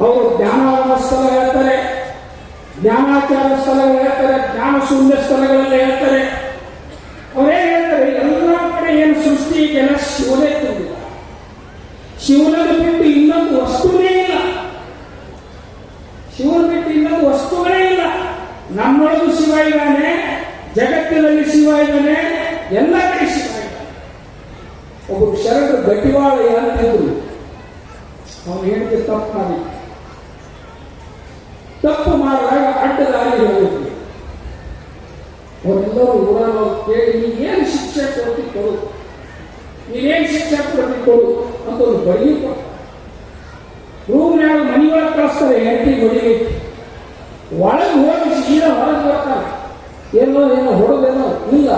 ಅವರು ಜ್ಞಾನ ಸ್ಥಳ ಹೇಳ್ತಾರೆ, ಜ್ಞಾನಾಚಾರ ಸ್ಥಳಗಳು ಹೇಳ್ತಾರೆ, ಜ್ಞಾನ ಶೂನ್ಯ ಸ್ಥಳಗಳಲ್ಲಿ ಹೇಳ್ತಾರೆ. ಅವರೇನು ಹೇಳ್ತಾರೆ, ಎಲ್ಲ ಕಡೆ ಏನು ಸೃಷ್ಟಿ ಇದೆಯಲ್ಲ ಶಿವನೇ ತುಂಬಿದ. ಶಿವನನ್ನು ಬಿಟ್ಟು ಇನ್ನೊಂದು ವಸ್ತುವೇ ಇಲ್ಲ. ಶಿವನ ಬಿಟ್ಟು ಇನ್ನೊಂದು ವಸ್ತುಗಳೇ ಇಲ್ಲ. ನಮ್ಮೊಳಗೂ ಶಿವ ಇದ್ದಾನೆ, ಜಗತ್ತಿನಲ್ಲಿ ಶಿವ ಇದ್ದಾನೆ, ಎಲ್ಲ ಕಡೆ ಶಿವ ಇದ್ದಾನೆ. ಒಬ್ಬರು ಶರಣರು ಗಟ್ಟಿವಾಳ ಅಂತಿದ್ರು. ಅವನು ಹೇಳಿಕೆ ತಪ್ಪು ಮಾಡಿ, ತಪ್ಪು ಮಾಡಿದಾಗ ಅಡ್ಡದಾರಿ ಹೋಗಿದ್ರು. ಅವರೆಲ್ಲರೂ ಊರನ್ನು ಕೇಳಿ, ನೀನೇನು ಶಿಕ್ಷೆ ಕೊಡ್ತಿ ಕೊಡು, ನೀನೇನು ಶಿಕ್ಷೆ ಕೊಡ್ತಿ ಕೊಡು ಅಂತ ಒಂದು ಬಡಿ ಕೊಡ್ತಾರೆ. ರೂಮ್ನಾಗ ಮನೆಯೊಳಗೆ ಕಳಿಸ್ತಾರೆ, ಹೆಂಡತಿ ಬಡಿಗೆ ಒಳಗೆ ಹೋಗಿ ಸೀದಾ ಹೊರಗೆ ಬರ್ತಾರೆ. ಏನೋ ಹೊಡೆದೇನೋ ಇಲ್ಲ,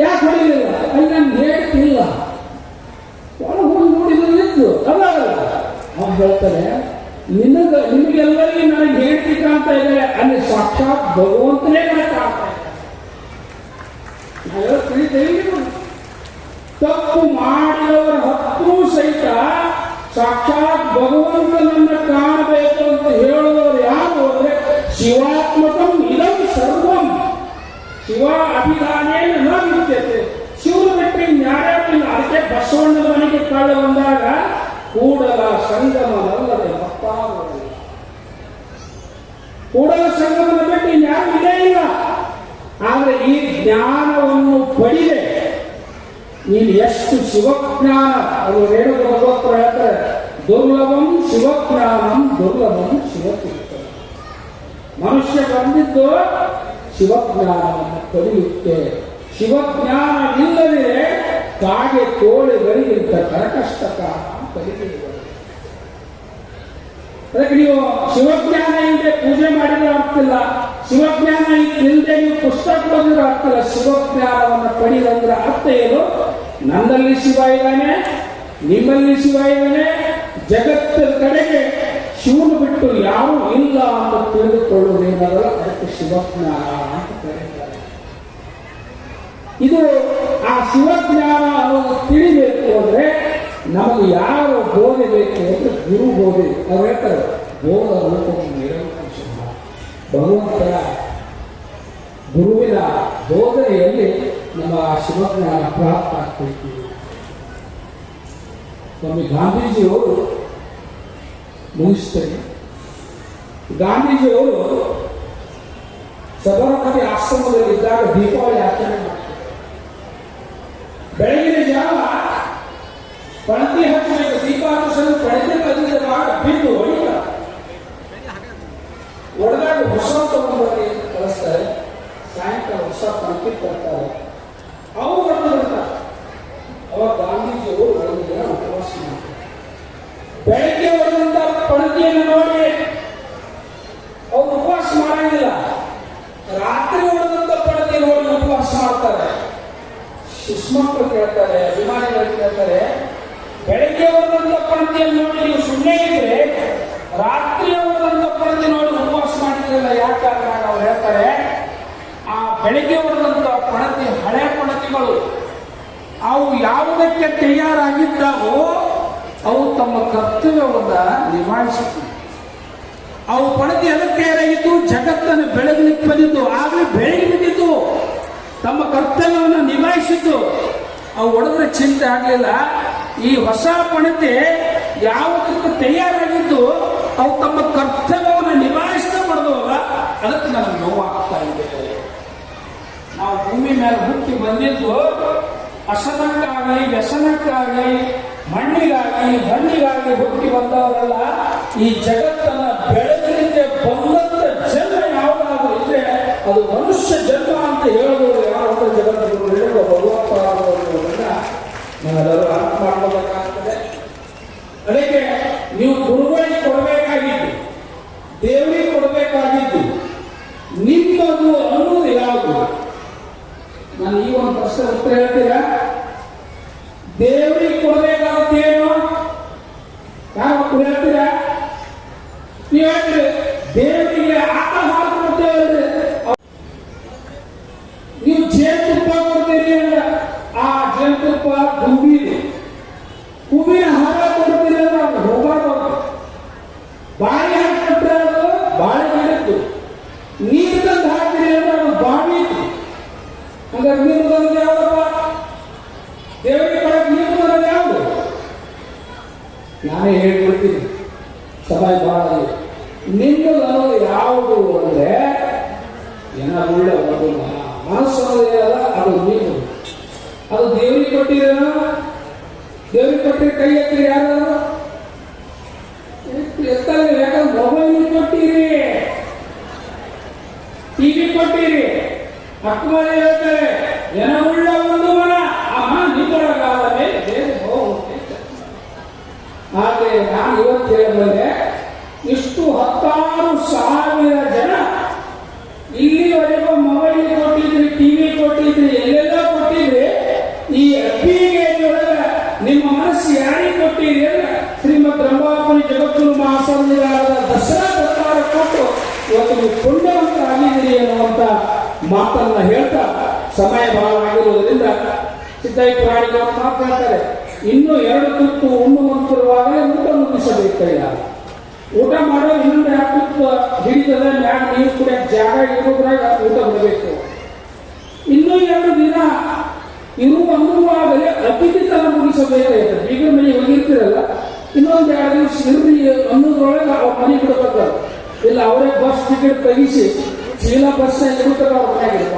ಯಾಕೆ ಹೊಡಿಲಿಲ್ಲ, ಅಲ್ಲಿ ನನ್ಗೆ ಹೇಳ್ತಿಲ್ಲ, ಒಳಗೆ ಹೋಗಿ ನೋಡಿದ್ರೆ ಇತ್ತು ಅದಾಗಲ್ಲ. ಅವ್ನು ಹೇಳ್ತಾರೆ, ನಿಮಗೆಲ್ಲರಿಗೂ ನನಗೆ ಹೇಳ್ತಿ ಕಾಣ್ತಾ ಇದೆ, ಅಲ್ಲಿ ಸಾಕ್ಷಾತ್ ಭಗವಂತನೇ ನನಗೆ ಕಾಣ್ತಾ ಇದೆ. ನಾವು ತಿಳಿತೇವೆ, ತಪ್ಪು ಮಾಡಿದವರ ಹತ್ತು ಸಹಿತ ಸಾಕ್ಷಾತ್ ಭಗವಂತನನ್ನ ಕಾಣಬೇಕು ಅಂತ ಹೇಳುವವರು ಯಾರು ಅಂದ್ರೆ ಶಿವಾತ್ಮಕಂ ಇದಂ ಸರ್ವಂ. ಶಿವ ಅಭಿಧಾನೇನ ನ ವಿದ್ಯತೆ. ಶಿವನ ಬಿಟ್ಟರೆ ಯಾರ್ಯಾರಿಲ್ಲ. ಅದಕ್ಕೆ ಬಸವಣ್ಣನ ಮನೆಗೆ ಕಳ್ಳ ಬಂದಾಗ ಕೂಡಲ ಸಂಗಮನಲ್ಲದೆ ಮತ್ತಾಗುವುದಿಲ್ಲ. ಕೂಡಲ ಸಂಗಮನ ಬಿಟ್ಟು ಯಾರು ಇದೇ ಇಲ್ಲ. ಆದರೆ ಈ ಜ್ಞಾನವನ್ನು ಪಡೆದೆ ನೀನು ಎಷ್ಟು ಶಿವಜ್ಞಾನ, ಅದು ರೇಣುಕ ಭಗವತ್ರು ಹೇಳ್ತಾರೆ, ದುರ್ಲಭಂ ಶಿವಜ್ಞಾನಂ ದುರ್ಲಭಂ ಶಿವತೀರ್ಥ. ಮನುಷ್ಯ ಬಂದಿದ್ದು ಶಿವಜ್ಞಾನವನ್ನು ಪಡೆಯುತ್ತೆ. ಶಿವಜ್ಞಾನವಿಲ್ಲದೆ ಕಾಗೆ ಕೋಳಿಗಳಿಗಿಂತ ಕರಕಷ್ಟಕಾರ ಕಲಿಕೆಗಳು. ಅದಕ್ಕೆ ನೀವು ಶಿವಜ್ಞಾನ ಇಲ್ಲದೆ ಪೂಜೆ ಮಾಡಿದ್ರೆ ಆಗ್ತಿಲ್ಲ, ಶಿವಜ್ಞಾನ ಇಲ್ಲದೆ ನೀವು ಪುಸ್ತಕ ಓದಿದ್ರೆ ಅರ್ಥ ಇಲ್ಲ. ಶಿವಜ್ಞಾನವನ್ನು ಪಡೆದಂದ್ರೆ ಅರ್ಥ ಏನು? ನನ್ನಲ್ಲಿ ಶಿವ ಇದ್ದಾನೆ, ನಿಮ್ಮಲ್ಲಿ ಶಿವ ಇದ್ದಾನೆ, ಜಗತ್ತಿನ ಕಡೆಗೆ ಶಿವನು ಬಿಟ್ಟು ಯಾರೂ ಇಲ್ಲ ಅಂತ ತಿಳಿದುಕೊಳ್ಳುವುದೇನಲ್ಲ, ಅದಕ್ಕೆ ಶಿವಜ್ಞಾನ ಅಂತ ಕರೀತಾರೆ. ಇದು ಆ ಶಿವಜ್ಞಾನ ಅನ್ನೋದು ತಿಳಿಬೇಕು ಅಂದ್ರೆ ನಮಗೆ ಯಾರು ಬೋಧೆ ಬೇಕು ಅಂದ್ರೆ ಗುರು ಬೋಧೆ. ಅವ್ರು ಹೇಳ್ತಾರೆ ಬೋಧ ರೂಪ ನಿರಂಕುಶ. ಭಗವಂತನ ಗುರುವಿನ ಬೋಧನೆಯಲ್ಲಿ ನಮ್ಮ ಶಿವಜ್ಞಾನ ಪ್ರಾಪ್ತ ಆಗ್ತೈತಿ. ಸ್ವಾಮಿ ಗಾಂಧೀಜಿಯವರು ಮುಗಿಸ್ತಾರೆ. ಗಾಂಧೀಜಿಯವರು ಸಬರಮತಿ ಆಶ್ರಮದಲ್ಲಿ ಇದ್ದಾಗ ದೀಪಾವಳಿ ಆಚರಣೆ ಮಾಡ್ತಾರೆ. ಬೆಳಗಿನ ಜಾವ ಪಣತಿ ಹಚ್ಚಬೇಕು, ದೀಪ ಹಚ್ಚಿಸಲು ಪಣತಿ ಕದಿದಾಗ ಬಿದ್ದು ಒಡೆದಾಗ ಹೊಸ ತಗೊಂಡ್ಬರ್ರಿ ಅಂತ ಕಳಿಸ್ತಾರೆ. ಸಾಯಂಕಾಲ ಹೊಸ ಪಣತಿ ಕೊಡ್ತಾರೆ. ಅವು ಬರ್ತಾರೆ. ಅವಾಗ ಗಾಂಧೀಜಿಯವರು ಒಂದು ದಿನ ಉಪವಾಸ ಮಾಡ್ತಾರೆ. ಬೆಳಗ್ಗೆ ಹೊಡೆದಂತ ಪಣತಿಯನ್ನು ನೋಡಿ ಅವ್ರು ಉಪವಾಸ ಮಾಡಂಗಿಲ್ಲ. ರಾತ್ರಿ ಹೊಡೆದಂತ ಪಣತಿ ನೋಡಿ ಉಪವಾಸ ಮಾಡ್ತಾರೆ. ಸುಷ್ಮಕ್ಕಳು ಕೇಳ್ತಾರೆ, ಅಭಿಮಾನಿಗಳು ಕೇಳ್ತಾರೆ, ಬೆಳಗ್ಗೆ ಹೊಡೆದಂತ ಪಣತಿಯನ್ನು ನೋಡಿ ನೀವು ಸುಮ್ಮನೆ ಇದ್ರೆ ರಾತ್ರಿ ಹೊಡೆದಂತ ಪಣತಿ ನೋಡಿ ಉಪವಾಸ ಮಾಡಿದ್ರಲ್ಲ ಯಾಕೆ ಕಾರಣ? ಅವ್ರು ಹೇಳ್ತಾರೆ, ಆ ಬೆಳಗ್ಗೆ ಹೊಡೆದಂತ ಪಣತಿ ಹಳೆ ಪಣತಿಗಳು ಅವು ಯಾವುದಕ್ಕೆ ತಯಾರಾಗಿದ್ದಾವೋ ಅವು ತಮ್ಮ ಕರ್ತವ್ಯವನ್ನು ನಿಭಾಯಿಸಿತು. ಅವು ಪಣತಿ ಅದಕ್ಕೆ ತಯಾರಾಗಿದ್ದು ಜಗತ್ತನ್ನು ಬೆಳಗಲಿಕ್ಕೆ ಬಂದಿದ್ದು, ಆಗಲೇ ಬೆಳಗ್ಗೆ ಬಿದ್ದಿದ್ದು, ತಮ್ಮ ಕರ್ತವ್ಯವನ್ನು ನಿಭಾಯಿಸಿದ್ದು. ಅವು ಹೊಡೆದ್ರೆ ಚಿಂತೆ ಆಗಲಿಲ್ಲ. ಈ ಹೊಸ ಪಣತಿ ಯಾವುದಕ್ಕೆ ತಯಾರಾಗಿದ್ದು ಅವು ತಮ್ಮ ಕರ್ತವ್ಯವನ್ನು ನಿಭಾಯಿಸ್ತಾ ಬಡದವಲ್ಲ, ಅದಕ್ಕೆ ನನಗೆ ನೋವಾಗ್ತಾ ಇದೆ. ನಾವು ಭೂಮಿ ಮೇಲೆ ಹುಟ್ಟಿ ಬಂದಿದ್ದು ಅಸನಕ್ಕಾಗಲಿ ವ್ಯಸನಕ್ಕಾಗಲಿ ಮಣ್ಣಿಗಾಗಿ ಹಣ್ಣಿಗಾಗಿ ಹುಟ್ಟಿ ಬಂದವರಲ್ಲ. ಈ ಜಗತ್ತನ್ನ ಬೆಳಗಲಿಕ್ಕೆ ಬಂದಂತ ಜನ್ಮ ಯಾವುದಾದ್ರೂ ಇದ್ರೆ ಅದು ಮನುಷ್ಯ ಜನ್ಮ ಅಂತ ಹೇಳಬಹುದು. ಯಾವ ಜಗತ್ತು ಹೇಳುವ ಭಗವಂತ ನಾವೆಲ್ಲರೂ ಅರ್ಥ ಮಾಡ್ಕೋಬೇಕಾಗ್ತದೆ. ಅದಕ್ಕೆ ನೀವು ಗುರುಗಳಿಗೆ ಕೊಡಬೇಕಾಗಿದ್ದು, ದೇವರಿಗೆ ಕೊಡಬೇಕಾಗಿದ್ದು ನಿಮ್ಮದು ಅನ್ನೋದು ಯಾವುದು? ನಾನು ಈ ಒಂದು ಪ್ರಶ್ನೆ ಉತ್ತರ ಹೇಳ್ತೀರಾ? ದೇವರಿಗೆ ಕೊಡಬೇಕಾಗುತ್ತೇನು? ಯಾವ ಹೇಳ್ತೀರಾ? ನೀವು ಹೇಳ್ತೀರಿ ದೇವರಿಗೆ ಆಕಳ ಹಾಲು ಕೊಡ್ತೇವೆ, ನೀವು ಜೇನುತುಪ್ಪ ಕೊಡ್ತೀರಿ ಅಂದ್ರೆ ಆ ಜೇನುತುಪ್ಪ ಗುಂಬಿದೆ, ಹೂವಿನ ಹಾರ ಕೊಡ್ತೀರಿ ಅಂದ್ರೆ ಅದು ಹೋಗಬಾರ್ದು. ಬಾಯಿ ಹಾಕಿಟ್ರೆ ಅದು ಬಾಳೆ ಗಿಡದ್ದು, ನೀರು ತಂದು ಹಾಕ್ತೀರಿ ಅಂದ್ರೆ ಅದು ಬಾವಿ ಇತ್ತು. ಹಂಗಾರೆ ನೀರು ತಂದು ಯಾವ್ದಪ್ಪ? ದೇವರಿಗೆ ಕೊಡಕ್ಕೆ ನೀರು ತಂದು ಯಾವುದು? ನಾನೇ ಹೇಳ್ಬಿಡ್ತೀನಿ, ಸಭೆ ಬಾಳ ನಿಮ್ಮದು ಅನ್ನೋದು ಯಾವುದು ಅಂದ್ರೆ ಏನಾಗುಳ್ಳ ಒಂದು ಮನಸ್ಸು ಅನ್ನೋದೇನಲ್ಲ, ಅದು ನೀವು. ಅದು ದೇವರಿಗೆ ಕೊಟ್ಟಿರೇನೋ? ದೇವರಿಗೆ ಕೊಟ್ಟಿರಿ ಕೈ ಎತ್ತಿರಿ ಯಾರು ಎತ್ತಲ್ಲ? ಯಾಕಂದ್ರೆ ಮೊಬೈಲ್ ಕೊಟ್ಟಿರಿ, ಟಿವಿ ಕೊಟ್ಟಿರಿ. ಅಕ್ಕಮನೆ ಹೇಳ್ತಾರೆ ಜನವುಳ್ಳ ಒಂದು ಮನ ಅಮ್ಮ ನಿಮ್ಮೊಳಗಾದ ಮೇಲೆ ಬೇರೆ ಹೋಗುತ್ತೆ. ಆದರೆ ನಾನು ಇವತ್ತು ಹೇಳಬಲ್ಲೆ, ಇಷ್ಟು 10,000 ಜನ ಇಲ್ಲಿವರೆಗೂ ಮೊಬೈಲ್ ಕೊಟ್ಟಿದ್ರಿ, ಟಿವಿ ಕೊಟ್ಟಿದ್ರಿ, ಎಲ್ಲೆಲ್ಲ ಕೊಟ್ಟಿದ್ರಿ. ಈ ಅಬ್ಬಿಗೆಯೊಳಗ ನಿಮ್ಮ ಮನಸ್ಸು ಯಾರಿಗೆ ಕೊಟ್ಟಿರಿ ಅಂದ್ರೆ ಶ್ರೀಮದ್ ರಂಭಾಪುರಿ ಜಗದ್ಗುರು ಮಹಾಸ್ವಾಮಿಗಳಾದ ದಸರಾ ಪ್ರಕಾರ ಕೊಟ್ಟು ಇವತ್ತು ನೀವು ಪುಣ್ಯವಂತ ಆಗಿದ್ದೀರಿ ಅನ್ನುವಂತ ಮಾತನ್ನ ಹೇಳ್ತಾ ಸಮಯ ಬಹಳವಾಗಿರುವುದರಿಂದ ಸಿದ್ಧಾಯಿ ಪುರಾಣಿಗಳು ಮಾತಾಡ್ತಾರೆ, ಇನ್ನೂ 2 ತುತ್ತು ಉಣ್ಣುವಂತಿರುವಾಗಲೇ ಊಟ ಮುಗಿಸಬೇಕಲ್ಲ. ಊಟ ಮಾಡೋ ಇನ್ನೊಂದು 2 ತುತ್ತು ಹಿಡಿತದ ಮ್ಯಾಗ ನೀರು ಕುಡಿಯಕ್ಕೆ ಜಾಗ ಇರೋದ್ರಾಗ ಊಟ ಬಿಡಬೇಕು. ಇನ್ನೂ 2 ದಿನ ಇರುವಾಗಲೇ ಅತಿಥಿತನ ಮುಗಿಸಬೇಕಾಯ್ತದೆ. ಈಗ ಮನೆ ಹೋಗಿರ್ತೀರಲ್ಲ, ಇನ್ನೊಂದು 2 ದಿವಸ ಇರ್ರಿ ಅನ್ನೋದ್ರೊಳಗೆ ಅವ್ರ ಮನೆ ಬಿಡಬೇಕು. ಇಲ್ಲ ಅವರೇ ಬಸ್ ಟಿಕೆಟ್ ತೆಗಿಸಿ ಚೀಲ ಬಸ್ ಇಡ್ತಾರೆ ಅವ್ರ ಮನೆಯಾಗಿರ್ಪ.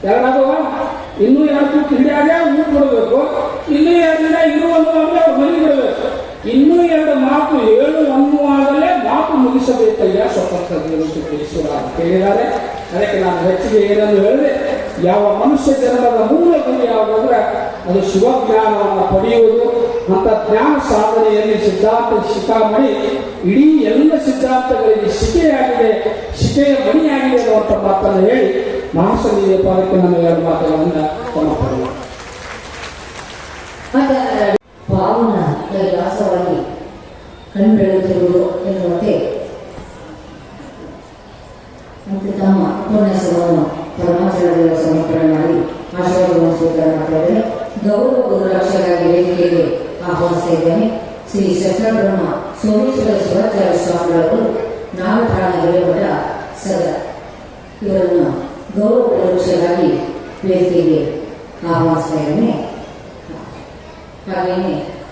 ಎರಡಾದವ ಇನ್ನೂ 2 ತುತ್ತು ಹಿಡಿಯಾಗ ಊಟ ಬಿಡಬೇಕು. ಇನ್ನೂ 2 ದಿನ ಇರುವಾಗಲೇ ಅವ್ರ ಮನೆ ಬಿಡಬೇಕು. ಇನ್ನೂ 2 ಮಾತು ಹೇಳು ಅನ್ನುವಾಗಲೇ ಮಾತು ಮುಗಿಸಬೇಕಯ್ಯ ಸ್ವತಂತ್ರ ದೇವೇಶ್ವರ ಅಂತ ಹೇಳಿದ್ದಾರೆ. ಅದಕ್ಕೆ ನಾನು ಹೆಚ್ಚಿಗೆ ಏನನ್ನು ಹೇಳಿದೆ, ಯಾವ ಮನುಷ್ಯ ಜನ್ಮದ ಮೂಲ ಗುರಿ ಯಾವುದಂದ್ರೆ ಅದು ಶಿವಜ್ಞಾನವನ್ನು ಪಡೆಯುವುದು. ಅಂತ ಜ್ಞಾನ ಸಾಧನೆಯಲ್ಲಿ ಸಿದ್ಧಾಂತ ಶಿಖಾಮಣಿ ಇಡೀ ಎಲ್ಲ ಸಿದ್ಧಾಂತಗಳಿಗೆ ಶಿಕೆಯಾಗಿದೆ, ಶಿಕೆಯ ಮಣಿಯಾಗಿದೆ ಅನ್ನುವಂಥ ಮಾತನ್ನು ಹೇಳಿ ಮಹಾಸನಿಯ ಪಾದಕ್ಕೆ ನನ್ನ ಎರಡು ಮಾತುಗಳನ್ನು ಸಮರ್ಪಣೆ. ಪಾವನ ಕೈಲಾಸವಾಗಿ ಕಂಡುಬೆಳೆಯುತ್ತಿರುವುದು ಎನ್ನುವಂತೆ ಮತ್ತು ತಮ್ಮ ಉಪನ್ಯಾಸವನ್ನು ಪರಮಾಚಾರ್ಯರು ಸಮರ್ಪಣೆ ಮಾಡಿ ಆಶೀರ್ವಾದವನ್ನು ಸ್ವೀಕಾರ ಮಾಡ್ತಾರೆ. ಗೌರವ ಗುರುರಕ್ಷಕರಾಗಿ ವೇದಿಕೆಗೆ ಆಹ್ವಾನಿಸ್ತಾ ಇದ್ದೇನೆ. ಶ್ರೀ ಶಸ್ತ್ರಬ್ರಹ್ಮ ಸೋಮೇಶ್ವರ ಶಿವಾಚಾರ್ಯ ಸ್ವಾಮಿಗಳು ನಾಗಠಾಣ ಗಿರಿಮಠ ಸದಾ ಇವರನ್ನು ಗೌರವ ಗುರುರಕ್ಷಕರಾಗಿ ವೇದಿಕೆಗೆ ಆಹ್ವಾನಿಸ್ತಾ ಇದ್ದೇನೆ. ಹಾಗೆಯೇ